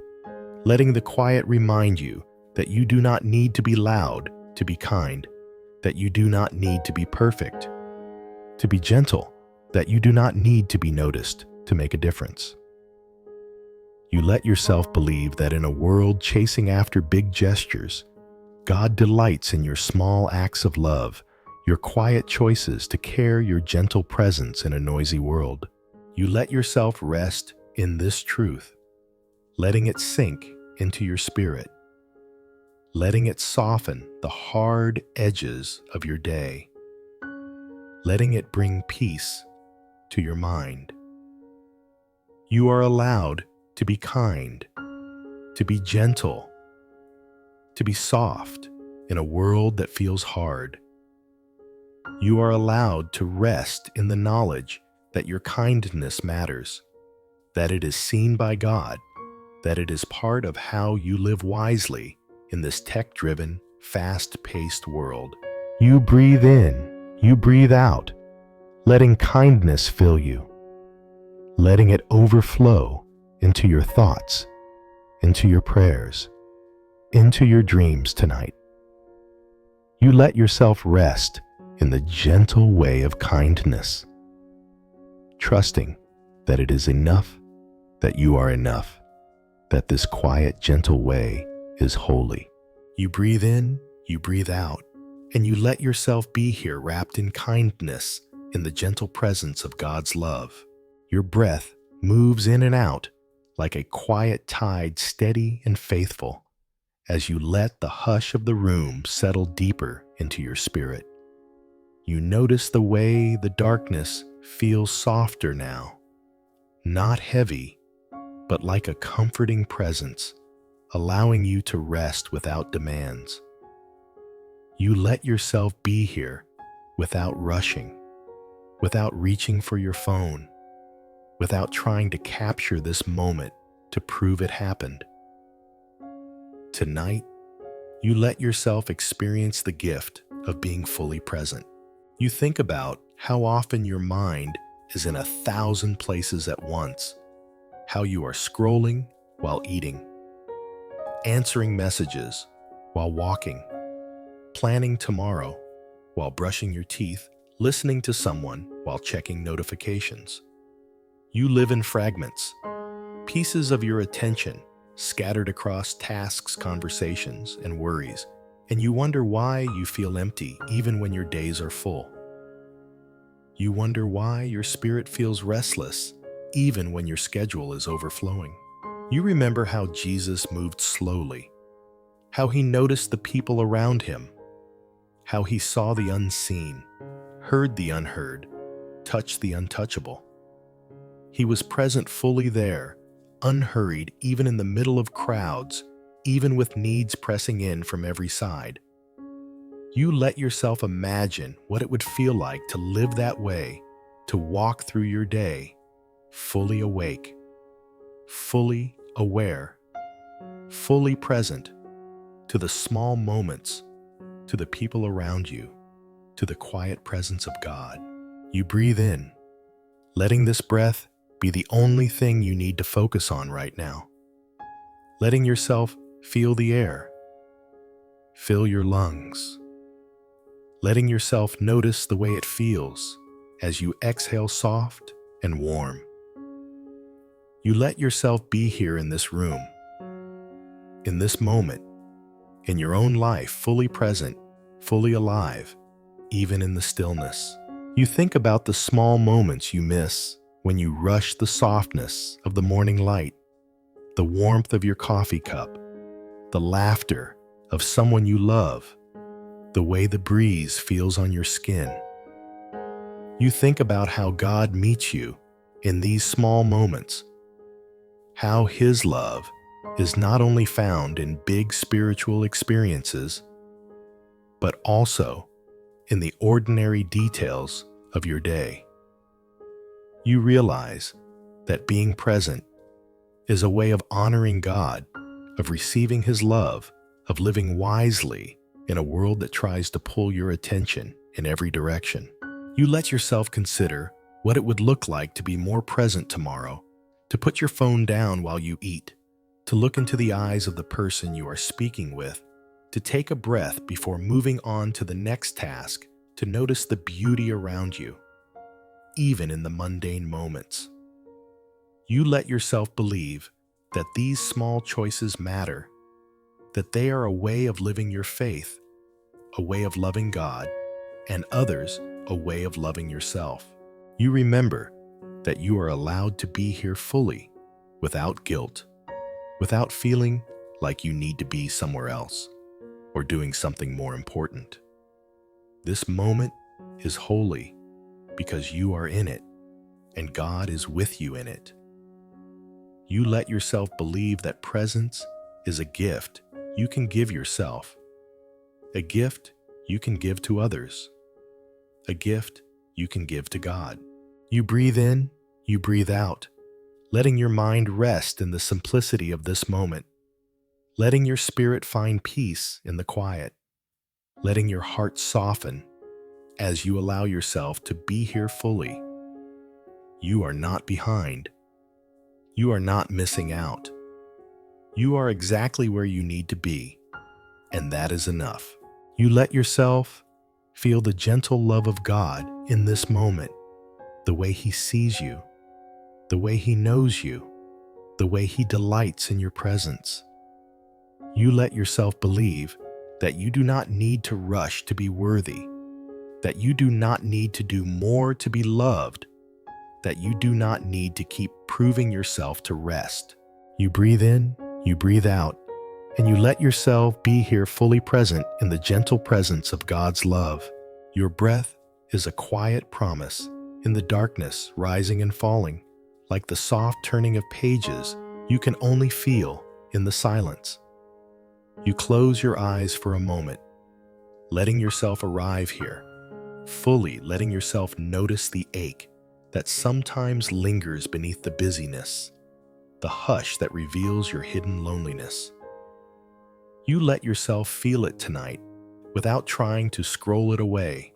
letting the quiet remind you that you do not need to be loud to be kind, that you do not need to be perfect to be gentle, that you do not need to be noticed to make a difference. You let yourself believe that in a world chasing after big gestures, God delights in your small acts of love, your quiet choices to care, your gentle presence in a noisy world. You let yourself rest in this truth, letting it sink into your spirit, letting it soften the hard edges of your day, letting it bring peace to your mind. You are allowed to be kind, to be gentle, to be soft in a world that feels hard. You are allowed to rest in the knowledge that your kindness matters, that it is seen by God, that it is part of how you live wisely in this tech-driven, fast-paced world. You breathe in, you breathe out, letting kindness fill you, letting it overflow into your thoughts, into your prayers, into your dreams tonight. You let yourself rest in the gentle way of kindness, trusting that it is enough, that you are enough, that this quiet, gentle way is holy. You breathe in, you breathe out, and you let yourself be here wrapped in kindness, in the gentle presence of God's love. Your breath moves in and out like a quiet tide, steady and faithful, as you let the hush of the room settle deeper into your spirit. You notice the way the darkness feels softer now, not heavy, but like a comforting presence, allowing you to rest without demands. You let yourself be here without rushing, without reaching for your phone, without trying to capture this moment to prove it happened. Tonight, you let yourself experience the gift of being fully present. You think about how often your mind is in 1,000 places at once, how you are scrolling while eating, answering messages while walking, planning tomorrow while brushing your teeth, listening to someone while checking notifications. You live in fragments, pieces of your attention scattered across tasks, conversations, and worries, and you wonder why you feel empty even when your days are full. You wonder why your spirit feels restless even when your schedule is overflowing. You remember how Jesus moved slowly, how he noticed the people around him, how he saw the unseen, heard the unheard, touched the untouchable. He was present fully there, unhurried even in the middle of crowds, even with needs pressing in from every side. You let yourself imagine what it would feel like to live that way, to walk through your day, fully awake, fully aware, fully present to the small moments, to the people around you, to the quiet presence of God. You breathe in, letting this breath be the only thing you need to focus on right now. Letting yourself feel the air, fill your lungs. Letting yourself notice the way it feels as you exhale soft and warm. You let yourself be here in this room, in this moment, in your own life, fully present, fully alive, even in the stillness. You think about the small moments you miss when you rush the softness of the morning light, the warmth of your coffee cup, the laughter of someone you love, the way the breeze feels on your skin. You think about how God meets you in these small moments, how His love is not only found in big spiritual experiences, but also in the ordinary details of your day. You realize that being present is a way of honoring God, of receiving His love, of living wisely in a world that tries to pull your attention in every direction. You let yourself consider what it would look like to be more present tomorrow, to put your phone down while you eat, to look into the eyes of the person you are speaking with, to take a breath before moving on to the next task, to notice the beauty around you, even in the mundane moments. You let yourself believe that these small choices matter, that they are a way of living your faith, a way of loving God, and others a way of loving yourself. You remember that you are allowed to be here fully, without guilt, without feeling like you need to be somewhere else or doing something more important. This moment is holy because you are in it, and God is with you in it. You let yourself believe that presence is a gift you can give yourself, a gift you can give to others, a gift you can give to God. You breathe in, you breathe out, letting your mind rest in the simplicity of this moment, letting your spirit find peace in the quiet, letting your heart soften as you allow yourself to be here fully. You are not behind. You are not missing out. You are exactly where you need to be, and that is enough. You let yourself feel the gentle love of God in this moment, the way He sees you, the way He knows you, the way He delights in your presence. You let yourself believe that you do not need to rush to be worthy, that you do not need to do more to be loved, that you do not need to keep proving yourself to rest. You breathe in, you breathe out, and you let yourself be here fully present in the gentle presence of God's love. Your breath is a quiet promise in the darkness, rising and falling, like the soft turning of pages you can only feel in the silence. You close your eyes for a moment, letting yourself arrive here, fully letting yourself notice the ache that sometimes lingers beneath the busyness, the hush that reveals your hidden loneliness. You let yourself feel it tonight without trying to scroll it away,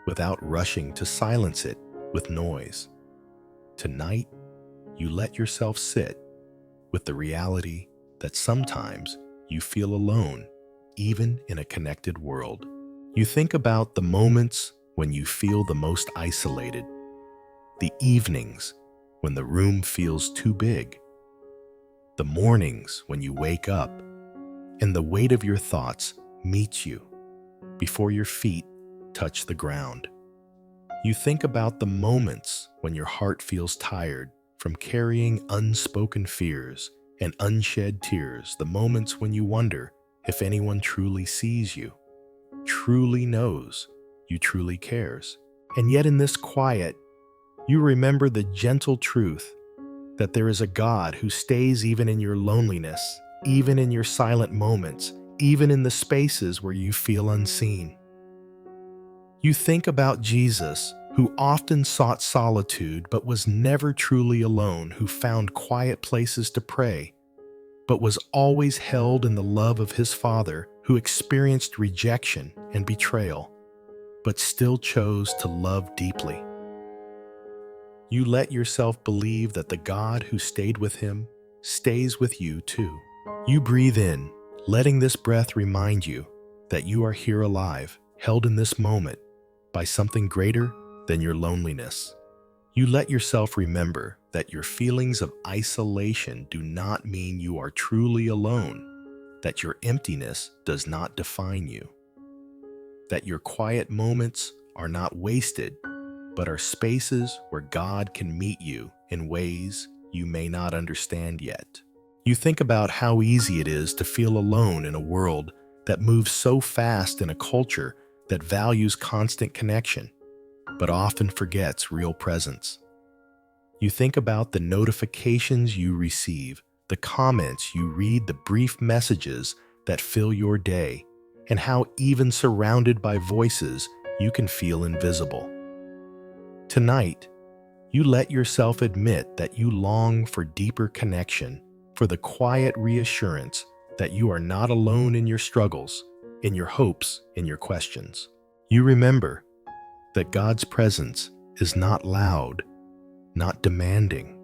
without rushing to silence it with noise. Tonight, you let yourself sit with the reality that sometimes you feel alone, even in a connected world. You think about the moments when you feel the most isolated, the evenings when the room feels too big, the mornings when you wake up and the weight of your thoughts meets you before your feet touch the ground. You think about the moments when your heart feels tired from carrying unspoken fears and unshed tears, the moments when you wonder if anyone truly sees you, truly knows you, truly cares. And yet in this quiet, you remember the gentle truth that there is a God who stays even in your loneliness, even in your silent moments, even in the spaces where you feel unseen. You think about Jesus, who often sought solitude but was never truly alone, who found quiet places to pray, but was always held in the love of his Father, who experienced rejection and betrayal, but still chose to love deeply. You let yourself believe that the God who stayed with him stays with you too. You breathe in, letting this breath remind you that you are here alive, held in this moment by something greater than your loneliness. You let yourself remember that your feelings of isolation do not mean you are truly alone, that your emptiness does not define you, that your quiet moments are not wasted, but are spaces where God can meet you in ways you may not understand yet. You think about how easy it is to feel alone in a world that moves so fast in a culture that values constant connection, but often forgets real presence. You think about the notifications you receive, the comments you read, the brief messages that fill your day, and how even surrounded by voices, you can feel invisible. Tonight, you let yourself admit that you long for deeper connection, for the quiet reassurance that you are not alone in your struggles, in your hopes, in your questions. You remember that God's presence is not loud, not demanding,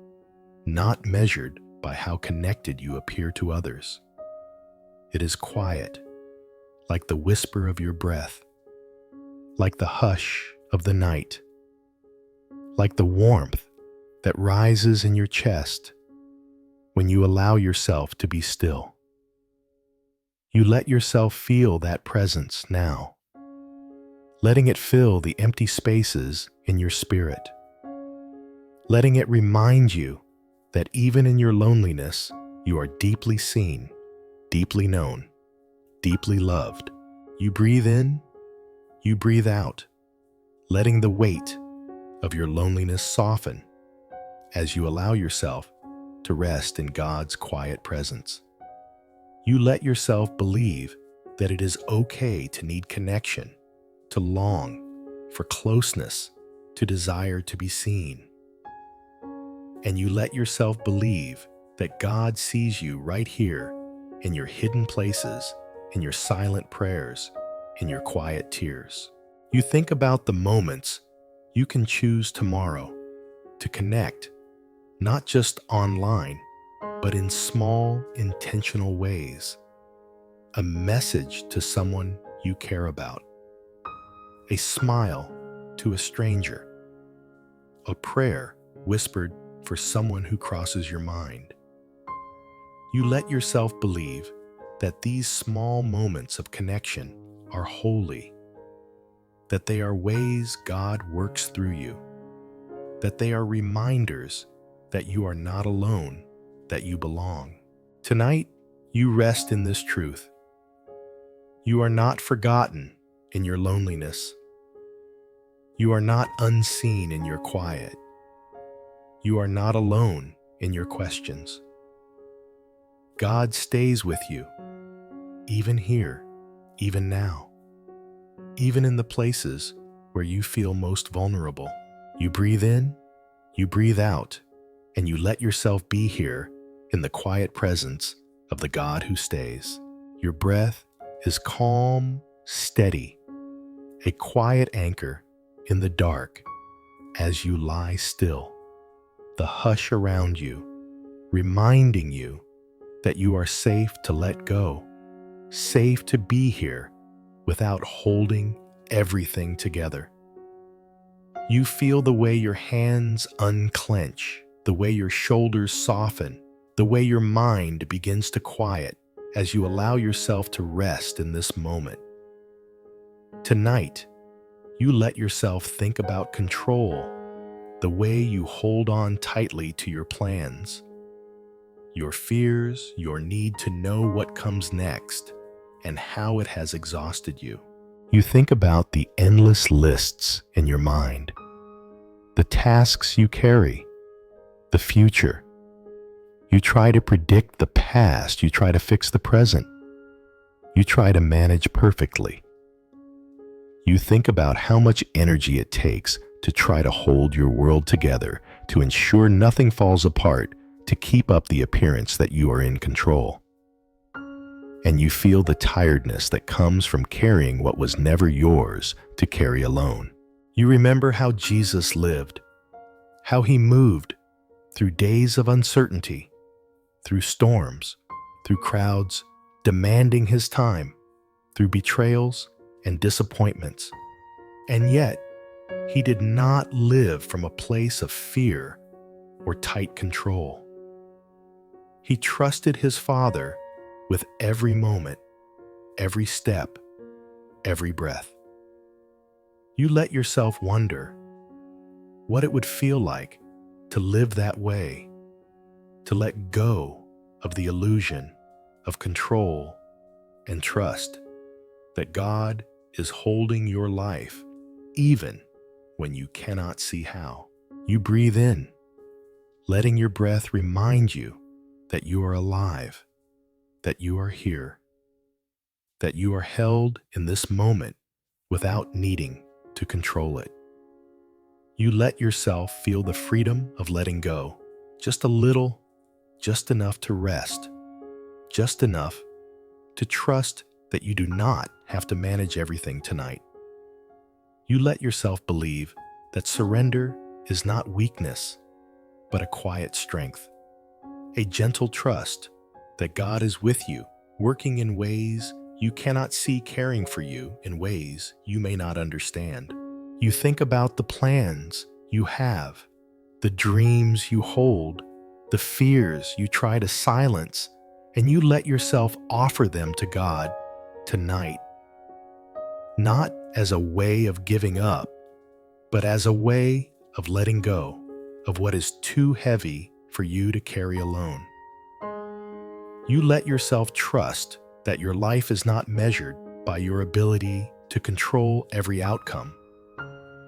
not measured by how connected you appear to others. It is quiet, like the whisper of your breath, like the hush of the night, like the warmth that rises in your chest when you allow yourself to be still. You let yourself feel that presence now, letting it fill the empty spaces in your spirit, letting it remind you that even in your loneliness, you are deeply seen, deeply known, deeply loved. You breathe in, you breathe out, letting the weight of your loneliness soften as you allow yourself to rest in God's quiet presence. You let yourself believe that it is okay to need connection, to long for closeness, to desire to be seen. And you let yourself believe that God sees you right here in your hidden places, in your silent prayers, in your quiet tears. You think about the moments you can choose tomorrow to connect, not just online, but in small, intentional ways. A message to someone you care about, a smile to a stranger, a prayer whispered for someone who crosses your mind. You let yourself believe that these small moments of connection are holy, that they are ways God works through you, that they are reminders that you are not alone, that you belong. Tonight, you rest in this truth. You are not forgotten in your loneliness. You are not unseen in your quiet. You are not alone in your questions. God stays with you, even here, even now, even in the places where you feel most vulnerable. You breathe in, you breathe out, and you let yourself be here in the quiet presence of the God who stays. Your breath is calm, steady, a quiet anchor in the dark as you lie still. The hush around you, reminding you that you are safe to let go, safe to be here without holding everything together. You feel the way your hands unclench, the way your shoulders soften, the way your mind begins to quiet as you allow yourself to rest in this moment. Tonight, you let yourself think about control, the way you hold on tightly to your plans, your fears, your need to know what comes next, and how it has exhausted you. You think about the endless lists in your mind, the tasks you carry, the future. You try to predict the past, you try to fix the present, you try to manage perfectly. You think about how much energy it takes to try to hold your world together, to ensure nothing falls apart, to keep up the appearance that you are in control. And you feel the tiredness that comes from carrying what was never yours to carry alone. You remember how Jesus lived, how he moved through days of uncertainty, through storms, through crowds demanding his time, through betrayals and disappointments. And yet, he did not live from a place of fear or tight control. He trusted his Father with every moment, every step, every breath. You let yourself wonder what it would feel like to live that way, to let go of the illusion of control and trust. that God is holding your life even when you cannot see how. You breathe in, letting your breath remind you that you are alive, that you are here, that you are held in this moment without needing to control it. You let yourself feel the freedom of letting go, just a little, just enough to rest, just enough to trust that you do not have to manage everything tonight. You let yourself believe that surrender is not weakness, but a quiet strength, a gentle trust that God is with you, working in ways you cannot see, caring for you in ways you may not understand. You think about the plans you have, the dreams you hold, the fears you try to silence, and you let yourself offer them to God tonight. Not as a way of giving up, but as a way of letting go of what is too heavy for you to carry alone. You let yourself trust that your life is not measured by your ability to control every outcome,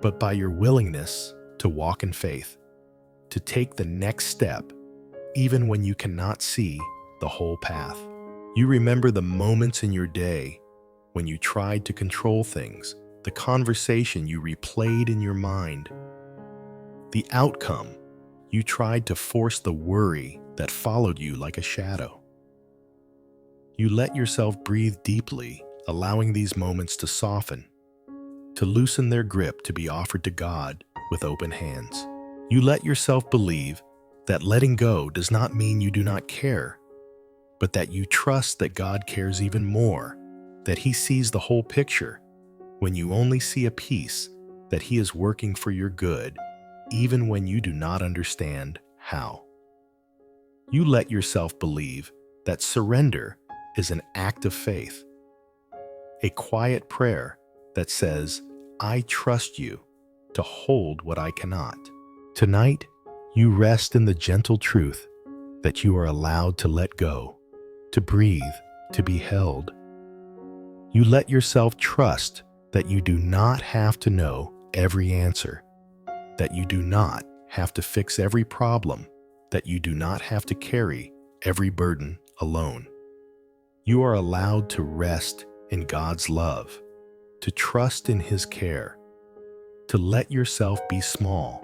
but by your willingness to walk in faith, to take the next step, even when you cannot see the whole path. You remember the moments in your day when you tried to control things, the conversation you replayed in your mind, the outcome you tried to force, the worry that followed you like a shadow. You let yourself breathe deeply, allowing these moments to soften, to loosen their grip, to be offered to God with open hands. You let yourself believe that letting go does not mean you do not care, but that you trust that God cares even more, that He sees the whole picture when you only see a piece, that He is working for your good, even when you do not understand how. You let yourself believe that surrender is an act of faith, a quiet prayer that says, I trust you to hold what I cannot. Tonight, you rest in the gentle truth that you are allowed to let go, to breathe, to be held. You let yourself trust that you do not have to know every answer, that you do not have to fix every problem, that you do not have to carry every burden alone. You are allowed to rest in God's love, to trust in His care, to let yourself be small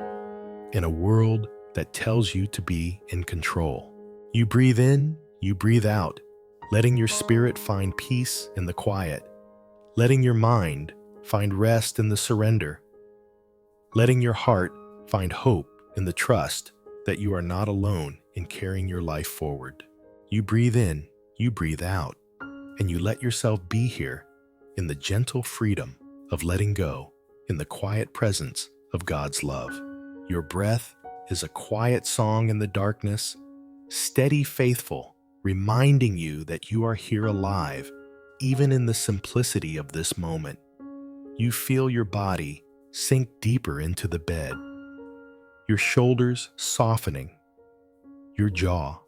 in a world that tells you to be in control. You breathe in, you breathe out, letting your spirit find peace in the quiet, letting your mind find rest in the surrender, letting your heart find hope in the trust that you are not alone in carrying your life forward. You breathe in, you breathe out, and you let yourself be here in the gentle freedom of letting go, in the quiet presence of God's love. Your breath is a quiet song in the darkness, steady, faithful, reminding you that you are here alive, even in the simplicity of this moment. You feel your body sink deeper into the bed, your shoulders softening, your jaw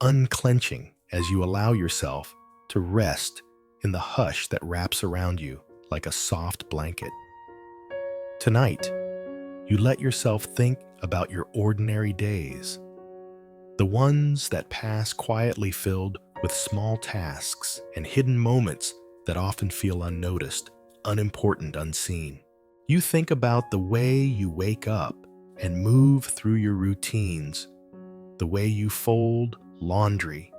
unclenching as you allow yourself to rest in the hush that wraps around you like a soft blanket. Tonight, you let yourself think about your ordinary days, the ones that pass quietly, filled with small tasks and hidden moments that often feel unnoticed, unimportant, unseen. You think about the way you wake up and move through your routines, the way you fold laundry,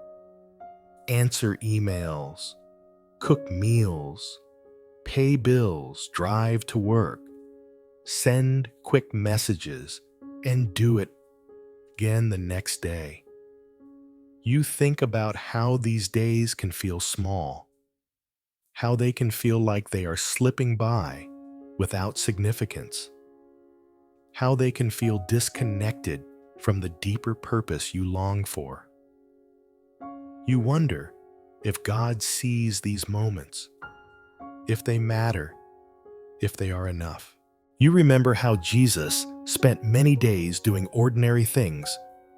answer emails, cook meals, pay bills, drive to work, send quick messages, and do it again the next day. You think about how these days can feel small, how they can feel like they are slipping by without significance, how they can feel disconnected from the deeper purpose you long for. You wonder if God sees these moments, if they matter, if they are enough. You remember how Jesus spent many days doing ordinary things,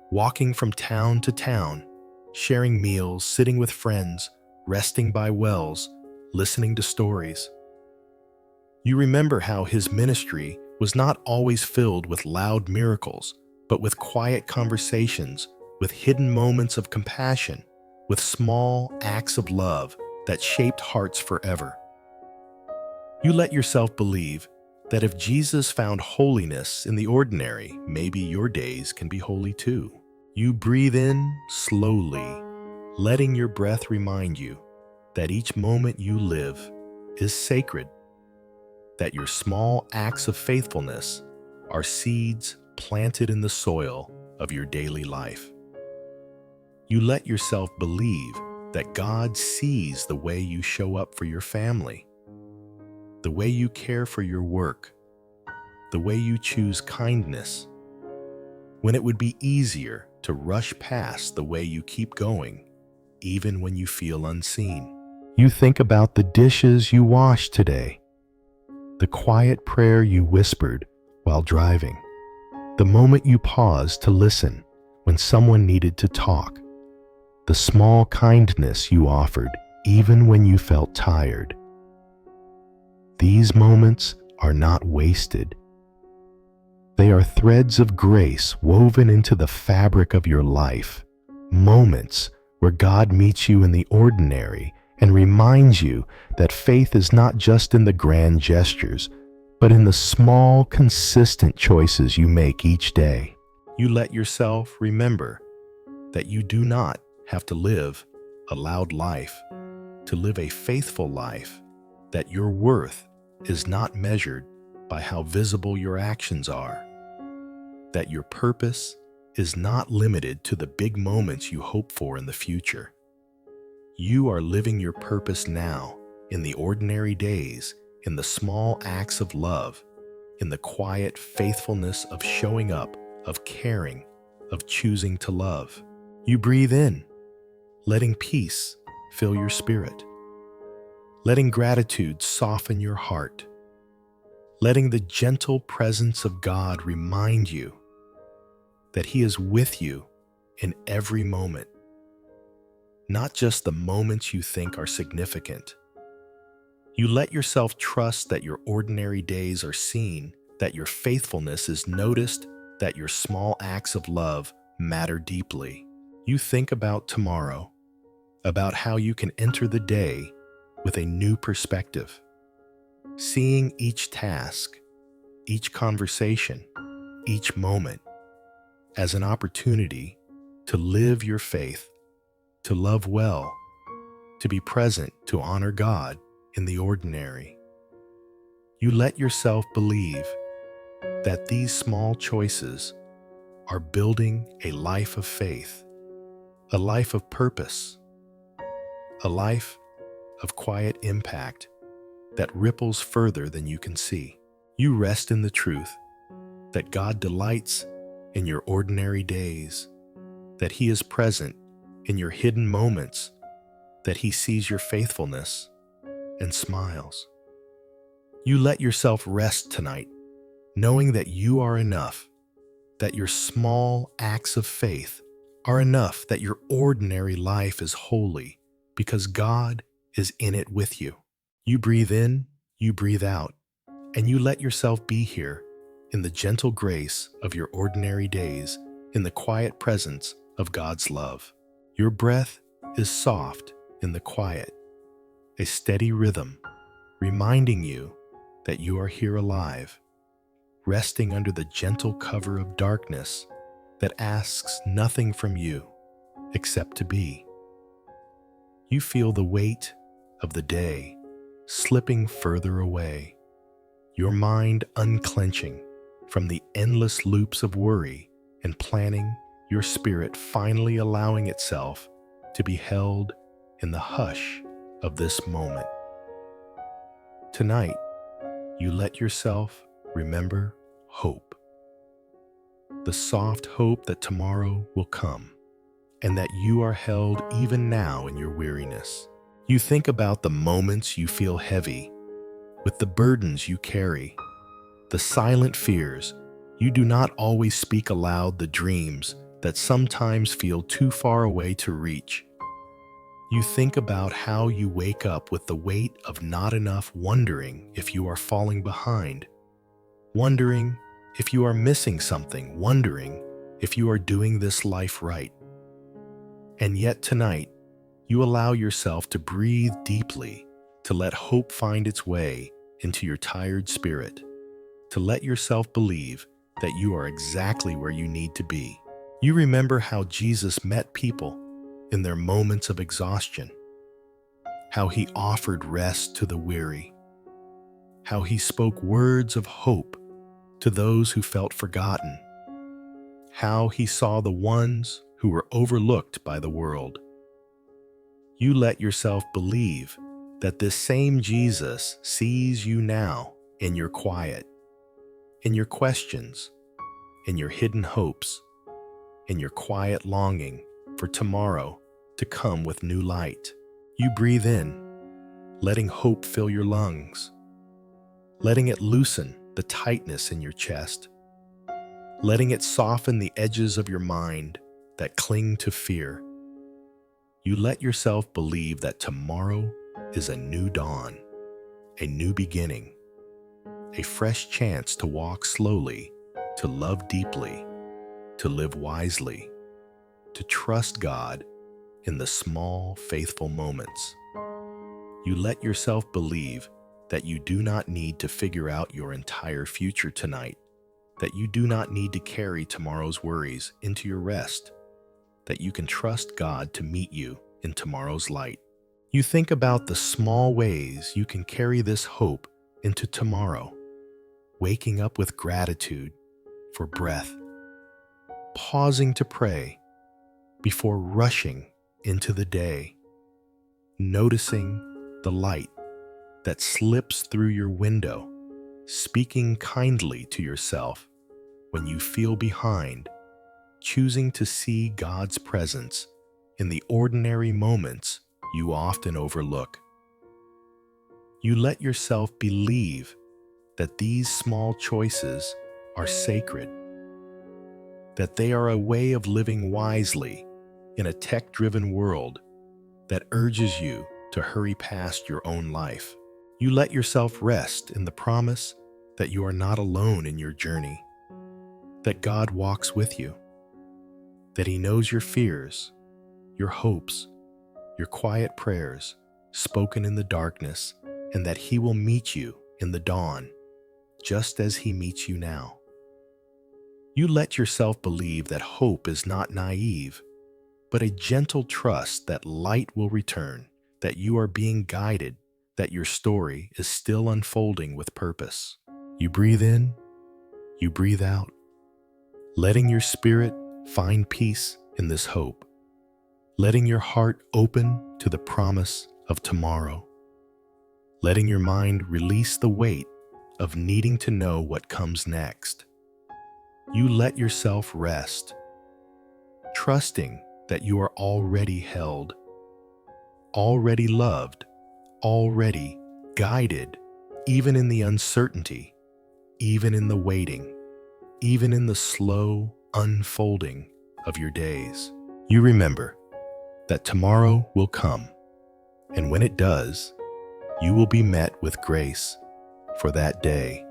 walking from town to town, sharing meals, sitting with friends, resting by wells, listening to stories. You remember how his ministry was not always filled with loud miracles, but with quiet conversations, with hidden moments of compassion, with small acts of love that shaped hearts forever. You let yourself believe that if Jesus found holiness in the ordinary, maybe your days can be holy too. You breathe in slowly, letting your breath remind you that each moment you live is sacred, that your small acts of faithfulness are seeds planted in the soil of your daily life. You let yourself believe that God sees the way you show up for your family, the way you care for your work, the way you choose kindness, when it would be easier to rush past the way you keep going, even when you feel unseen. You think about the dishes you washed today, the quiet prayer you whispered while driving, the moment you paused to listen when someone needed to talk, the small kindness you offered even when you felt tired. These moments are not wasted. They are threads of grace woven into the fabric of your life, moments where God meets you in the ordinary and reminds you that faith is not just in the grand gestures, but in the small, consistent choices you make each day. You let yourself remember that you do not have to live a loud life to live a faithful life, that your worth is not measured by how visible your actions are, that your purpose is not limited to the big moments you hope for in the future. You are living your purpose now, in the ordinary days, in the small acts of love, in the quiet faithfulness of showing up, of caring, of choosing to love. You breathe in, letting peace fill your spirit, letting gratitude soften your heart, letting the gentle presence of God remind you that He is with you in every moment, not just the moments you think are significant. You let yourself trust that your ordinary days are seen, that your faithfulness is noticed, that your small acts of love matter deeply. You think about tomorrow, about how you can enter the day with a new perspective, seeing each task, each conversation, each moment as an opportunity to live your faith, to love well, to be present, to honor God in the ordinary. You let yourself believe that these small choices are building a life of faith, a life of purpose, a life of quiet impact that ripples further than you can see. You rest in the truth that God delights in your ordinary days, that He is present in your hidden moments, that He sees your faithfulness and smiles. You let yourself rest tonight, knowing that you are enough, that your small acts of faith are enough, that your ordinary life is holy because God is in it with you. You breathe in, you breathe out, and you let yourself be here in the gentle grace of your ordinary days, in the quiet presence of God's love. Your breath is soft in the quiet, a steady rhythm, reminding you that you are here alive, resting under the gentle cover of darkness that asks nothing from you except to be. You feel the weight of the day slipping further away, your mind unclenching from the endless loops of worry and planning, your spirit finally allowing itself to be held in the hush of this moment. Tonight, you let yourself remember hope, the soft hope that tomorrow will come, and that you are held even now in your weariness. You think about the moments you feel heavy, with the burdens you carry, the silent fears you do not always speak aloud, the dreams that sometimes feel too far away to reach. You think about how you wake up with the weight of not enough, wondering if you are falling behind, wondering if you are missing something, wondering if you are doing this life right. And yet tonight, you allow yourself to breathe deeply, to let hope find its way into your tired spirit, to let yourself believe that you are exactly where you need to be. You remember how Jesus met people in their moments of exhaustion, how he offered rest to the weary, how he spoke words of hope to those who felt forgotten, how he saw the ones who were overlooked by the world. You let yourself believe that this same Jesus sees you now in your quiet, in your questions, in your hidden hopes, in your quiet longing for tomorrow to come with new light. You breathe in, letting hope fill your lungs, letting it loosen the tightness in your chest, letting it soften the edges of your mind that cling to fear. You let yourself believe that tomorrow is a new dawn, a new beginning, a fresh chance to walk slowly, to love deeply, to live wisely, to trust God in the small, faithful moments. You let yourself believe that you do not need to figure out your entire future tonight, that you do not need to carry tomorrow's worries into your rest, that you can trust God to meet you in tomorrow's light. You think about the small ways you can carry this hope into tomorrow, waking up with gratitude for breath, pausing to pray before rushing into the day, noticing the light that slips through your window, speaking kindly to yourself when you feel behind, choosing to see God's presence in the ordinary moments you often overlook. You let yourself believe that these small choices are sacred, that they are a way of living wisely in a tech-driven world that urges you to hurry past your own life. You let yourself rest in the promise that you are not alone in your journey, that God walks with you, that he knows your fears, your hopes, your quiet prayers spoken in the darkness, and that he will meet you in the dawn, just as he meets you now. You let yourself believe that hope is not naive, but a gentle trust that light will return, that you are being guided, that your story is still unfolding with purpose. You breathe in, you breathe out, letting your spirit find peace in this hope, letting your heart open to the promise of tomorrow, letting your mind release the weight of needing to know what comes next. You let yourself rest, trusting that you are already held, already loved, already guided, even in the uncertainty, even in the waiting, even in the slow unfolding of your days. You remember that tomorrow will come, and when it does, you will be met with grace for that day,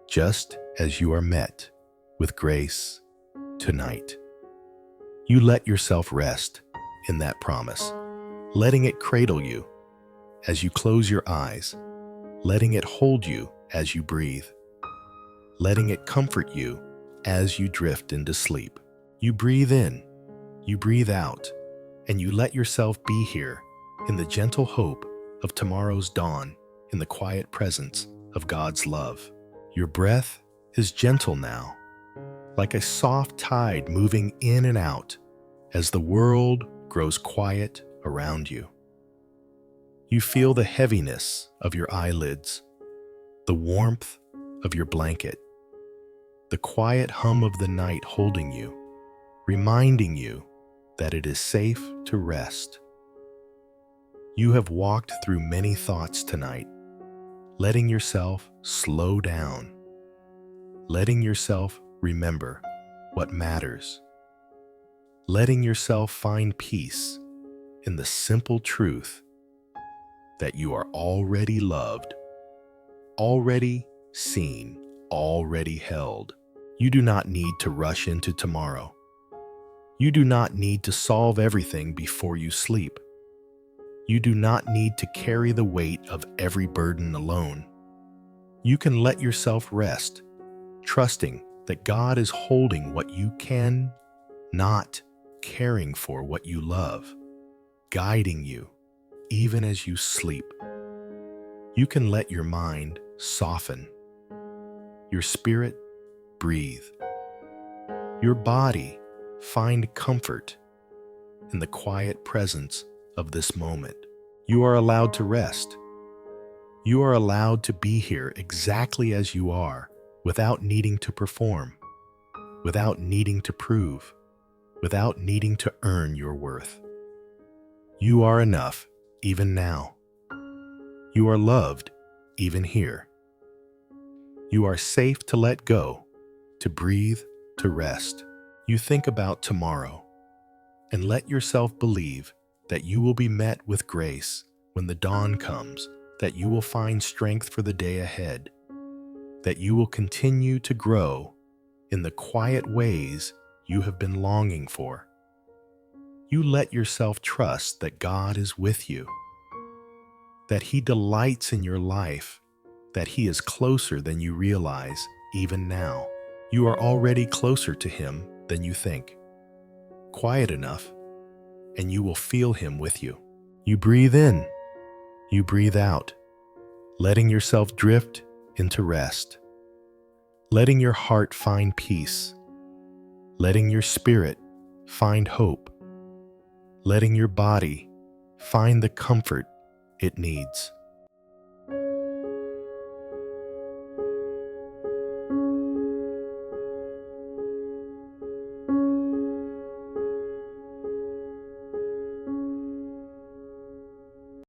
just as you are met with grace tonight. You let yourself rest in that promise, letting it cradle you as you close your eyes, letting it hold you as you breathe, letting it comfort you as you drift into sleep. You breathe in, you breathe out, and you let yourself be here in the gentle hope of tomorrow's dawn, in the quiet presence of God's love. Your breath is gentle now, like a soft tide moving in and out as the world grows quiet around you. You feel the heaviness of your eyelids, the warmth of your blanket, the quiet hum of the night holding you, reminding you that it is safe to rest. You have walked through many thoughts tonight, letting yourself slow down, letting yourself remember what matters, letting yourself find peace in the simple truth that you are already loved, already seen, already held. You do not need to rush into tomorrow. You do not need to solve everything before you sleep. You do not need to carry the weight of every burden alone. You can let yourself rest, trusting that God is holding what you can, not caring for what you love, guiding you even as you sleep. You can let your mind soften, your spirit breathe, your body find comfort in the quiet presence of this moment. You are allowed to rest. You are allowed to be here exactly as you are, without needing to perform, without needing to prove, without needing to earn your worth. You are enough even now. You are loved even here. You are safe to let go, to breathe, to rest. You think about tomorrow and let yourself believe that you will be met with grace when the dawn comes, that you will find strength for the day ahead, that you will continue to grow in the quiet ways you have been longing for. You let yourself trust that God is with you, that He delights in your life, that He is closer than you realize even now. You are already closer to Him than you think. Quiet enough, and you will feel Him with you. You breathe in, you breathe out, letting yourself drift into rest, letting your heart find peace, letting your spirit find hope, letting your body find the comfort it needs.